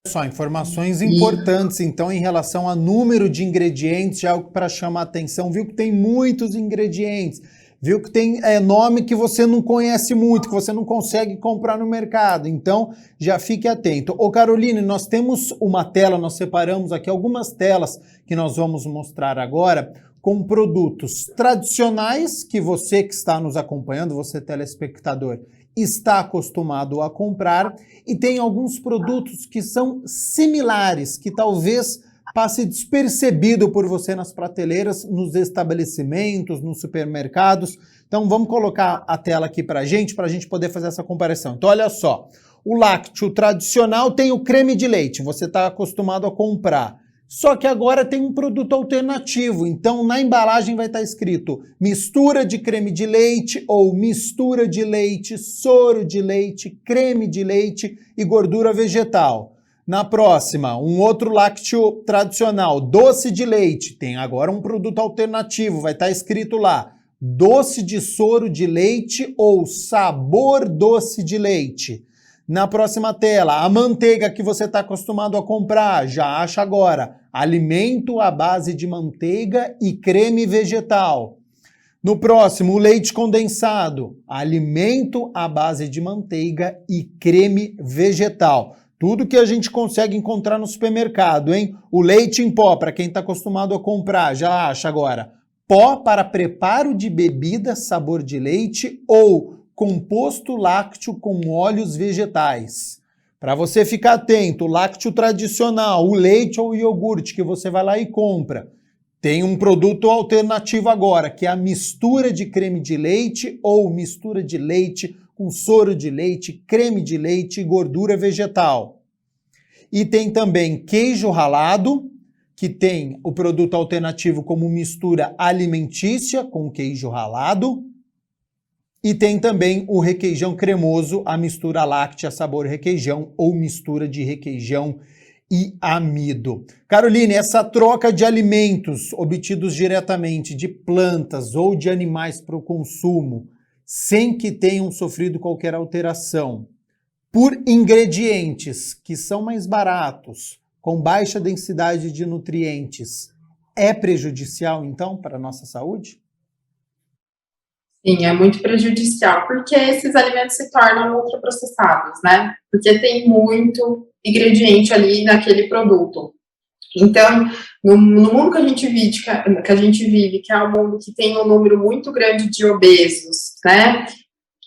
Só informações importantes, então, em relação a número de ingredientes, já algo para chamar a atenção, viu que tem muitos ingredientes, viu que tem nome que você não conhece muito, que você não consegue comprar no mercado, então já fique atento. Ô Caroline, nós temos uma tela, nós separamos aqui algumas telas que nós vamos mostrar agora, com produtos tradicionais que você que está nos acompanhando, você telespectador, está acostumado a comprar, e tem alguns produtos que são similares, que talvez passe despercebido por você nas prateleiras, nos estabelecimentos, nos supermercados. Então vamos colocar a tela aqui para a gente poder fazer essa comparação. Então olha só, o lácteo tradicional tem o creme de leite, você está acostumado a comprar. Só que agora tem um produto alternativo, então na embalagem vai estar escrito mistura de creme de leite ou mistura de leite, soro de leite, creme de leite e gordura vegetal. Na próxima, um outro lácteo tradicional, doce de leite, tem agora um produto alternativo, vai estar escrito lá, doce de soro de leite ou sabor doce de leite. Na próxima tela, a manteiga que você está acostumado a comprar, já acha agora, alimento à base de manteiga e creme vegetal. No próximo, o leite condensado, alimento à base de manteiga e creme vegetal. Tudo que a gente consegue encontrar no supermercado, hein? O leite em pó, para quem está acostumado a comprar, já acha agora, pó para preparo de bebida sabor de leite ou composto lácteo com óleos vegetais. Para você ficar atento, o lácteo tradicional, o leite ou o iogurte que você vai lá e compra, tem um produto alternativo agora, que é a mistura de creme de leite ou mistura de leite com soro de leite, creme de leite e gordura vegetal. E tem também queijo ralado, que tem o produto alternativo como mistura alimentícia com queijo ralado. E tem também o requeijão cremoso, a mistura láctea sabor requeijão ou mistura de requeijão e amido. Caroline, essa troca de alimentos obtidos diretamente de plantas ou de animais para o consumo, sem que tenham sofrido qualquer alteração, por ingredientes que são mais baratos, com baixa densidade de nutrientes, é prejudicial, então, para a nossa saúde?
Sim, é muito prejudicial, porque esses alimentos se tornam ultraprocessados, né? Porque tem muito ingrediente ali naquele produto. Então, no mundo que a gente vive, que é um mundo que tem um número muito grande de obesos, né?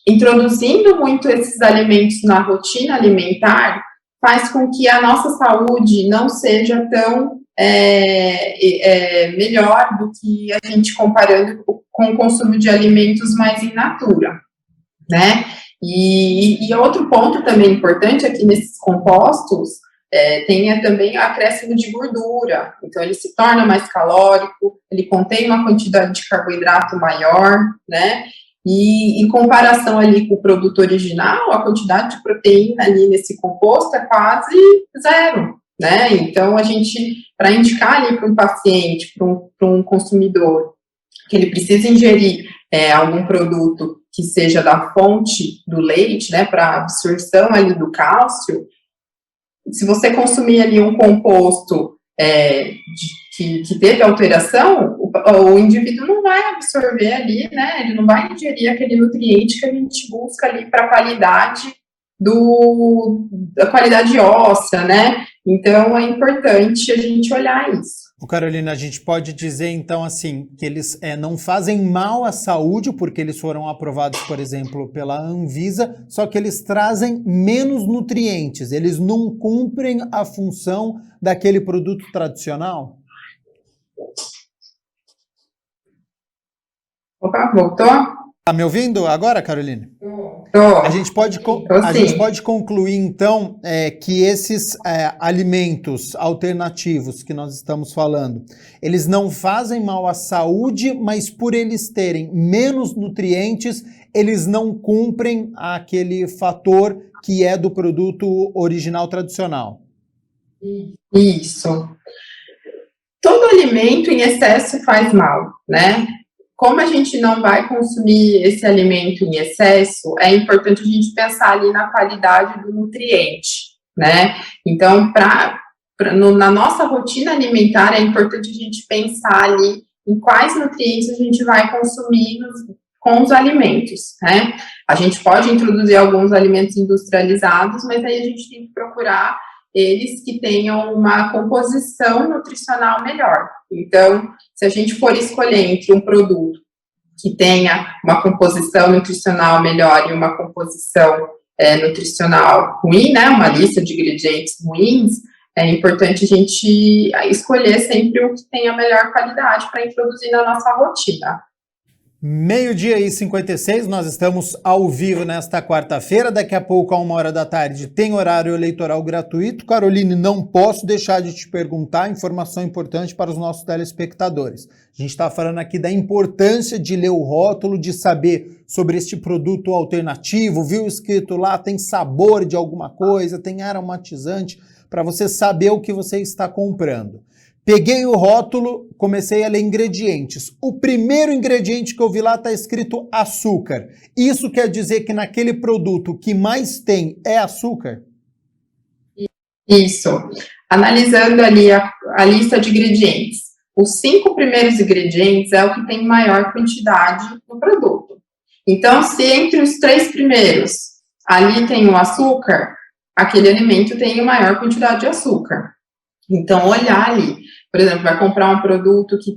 Introduzindo muito esses alimentos na rotina alimentar, faz com que a nossa saúde não seja tão melhor do que a gente comparando com o consumo de alimentos mais in natura, né? E outro ponto também importante é que nesses compostos tem também o acréscimo de gordura, então ele se torna mais calórico, ele contém uma quantidade de carboidrato maior, né? E em comparação ali com o produto original, a quantidade de proteína ali nesse composto é quase zero, né? Então, a gente, para indicar ali para um paciente, para um consumidor, que ele precisa ingerir algum produto que seja da fonte do leite, né, para absorção ali do cálcio, se você consumir ali um composto que teve alteração, o indivíduo não vai absorver ali, né, ele não vai ingerir aquele nutriente que a gente busca ali para a qualidade da qualidade óssea, né, então é importante a gente olhar isso.
Carolina, a gente pode dizer então assim, que eles não fazem mal à saúde, porque eles foram aprovados, por exemplo, pela Anvisa, só que eles trazem menos nutrientes, eles não cumprem a função daquele produto tradicional?
Opa, voltou?
Tá me ouvindo agora, Carolina? A gente pode concluir, então, que esses alimentos alternativos que nós estamos falando, eles não fazem mal à saúde, mas por eles terem menos nutrientes, eles não cumprem aquele fator que é do produto original tradicional.
Isso. Todo alimento em excesso faz mal, né? Como a gente não vai consumir esse alimento em excesso, é importante a gente pensar ali na qualidade do nutriente, né? Então, na nossa rotina alimentar, é importante a gente pensar ali em quais nutrientes a gente vai consumir com os alimentos, né? A gente pode introduzir alguns alimentos industrializados, mas aí a gente tem que procurar eles que tenham uma composição nutricional melhor. Então, se a gente for escolher entre um produto que tenha uma composição nutricional melhor e uma composição nutricional ruim, né, uma lista de ingredientes ruins, é importante a gente escolher sempre o que tenha melhor qualidade para introduzir na nossa rotina.
12h56, nós estamos ao vivo nesta quarta-feira, daqui a pouco, à 1h da tarde, tem horário eleitoral gratuito. Caroline, não posso deixar de te perguntar, informação importante para os nossos telespectadores. A gente está falando aqui da importância de ler o rótulo, de saber sobre este produto alternativo, viu escrito lá, tem sabor de alguma coisa, tem aromatizante, para você saber o que você está comprando. Peguei o rótulo, comecei a ler ingredientes. O primeiro ingrediente que eu vi lá está escrito açúcar. Isso quer dizer que naquele produto o que mais tem é açúcar?
Isso. Analisando ali a lista de ingredientes, os 5 primeiros ingredientes é o que tem maior quantidade no produto. Então, se entre os 3 primeiros ali tem o açúcar, aquele alimento tem a maior quantidade de açúcar. Então, olhar ali, por exemplo, vai comprar um produto que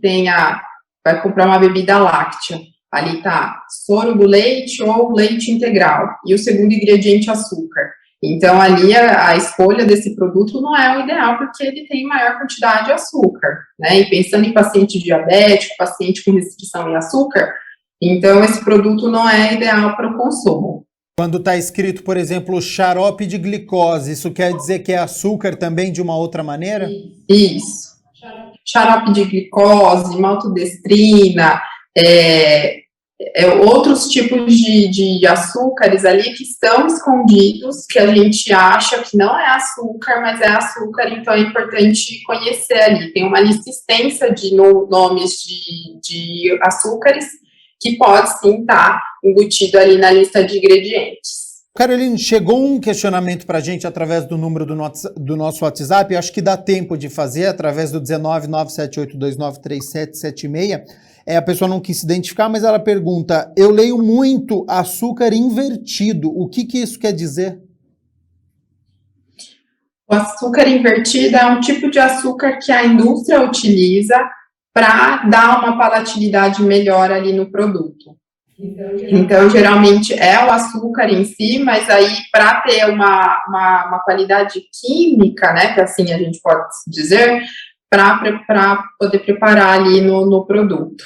vai comprar uma bebida láctea, ali tá soro do leite ou leite integral, e o segundo ingrediente, açúcar. Então, ali a escolha desse produto não é o ideal, porque ele tem maior quantidade de açúcar, né? E pensando em paciente diabético, paciente com restrição em açúcar, então esse produto não é ideal para o consumo.
Quando está escrito, por exemplo, xarope de glicose, isso quer dizer que é açúcar também de uma outra maneira?
Isso. Xarope de glicose, maltodestrina, outros tipos de açúcares ali que estão escondidos, que a gente acha que não é açúcar, mas é açúcar, então é importante conhecer ali. Tem uma lista extensa de nomes de açúcares que pode sim estar embutido ali na lista de ingredientes.
Caroline, chegou um questionamento para a gente através do número do nosso WhatsApp, acho que dá tempo de fazer, através do 19978293776. A pessoa não quis se identificar, mas ela pergunta, eu leio muito açúcar invertido, o que isso quer dizer?
O açúcar invertido é um tipo de açúcar que a indústria utiliza para dar uma palatabilidade melhor ali no produto. Então, geralmente é o açúcar em si, mas aí para ter uma qualidade química, né, que assim a gente pode dizer, para poder preparar ali no produto.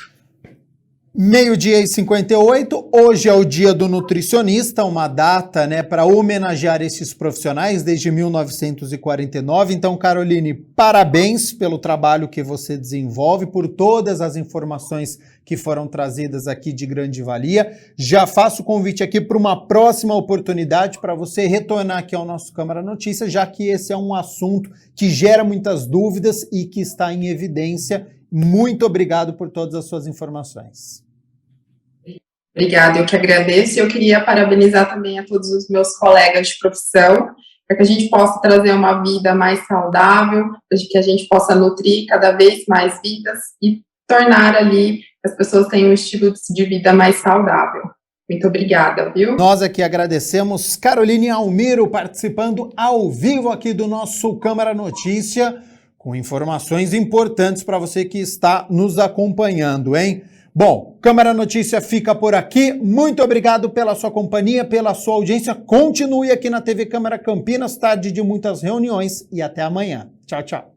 Meio-dia e 58, hoje é o dia do nutricionista, uma data, né, para homenagear esses profissionais desde 1949. Então, Caroline, parabéns pelo trabalho que você desenvolve, por todas as informações que foram trazidas aqui de grande valia. Já faço o convite aqui para uma próxima oportunidade para você retornar aqui ao nosso Câmara Notícias, já que esse é um assunto que gera muitas dúvidas e que está em evidência. Muito obrigado por todas as suas informações.
Obrigada, eu que agradeço. Eu queria parabenizar também a todos os meus colegas de profissão, para que a gente possa trazer uma vida mais saudável, para que a gente possa nutrir cada vez mais vidas e tornar ali que as pessoas tenham um estilo de vida mais saudável. Muito obrigada, viu?
Nós aqui agradecemos Caroline Almiro participando ao vivo aqui do nosso Câmara Notícia, com informações importantes para você que está nos acompanhando, hein? Bom, Câmara Notícia fica por aqui. Muito obrigado pela sua companhia, pela sua audiência. Continue aqui na TV Câmara Campinas, tarde de muitas reuniões e até amanhã. Tchau, tchau.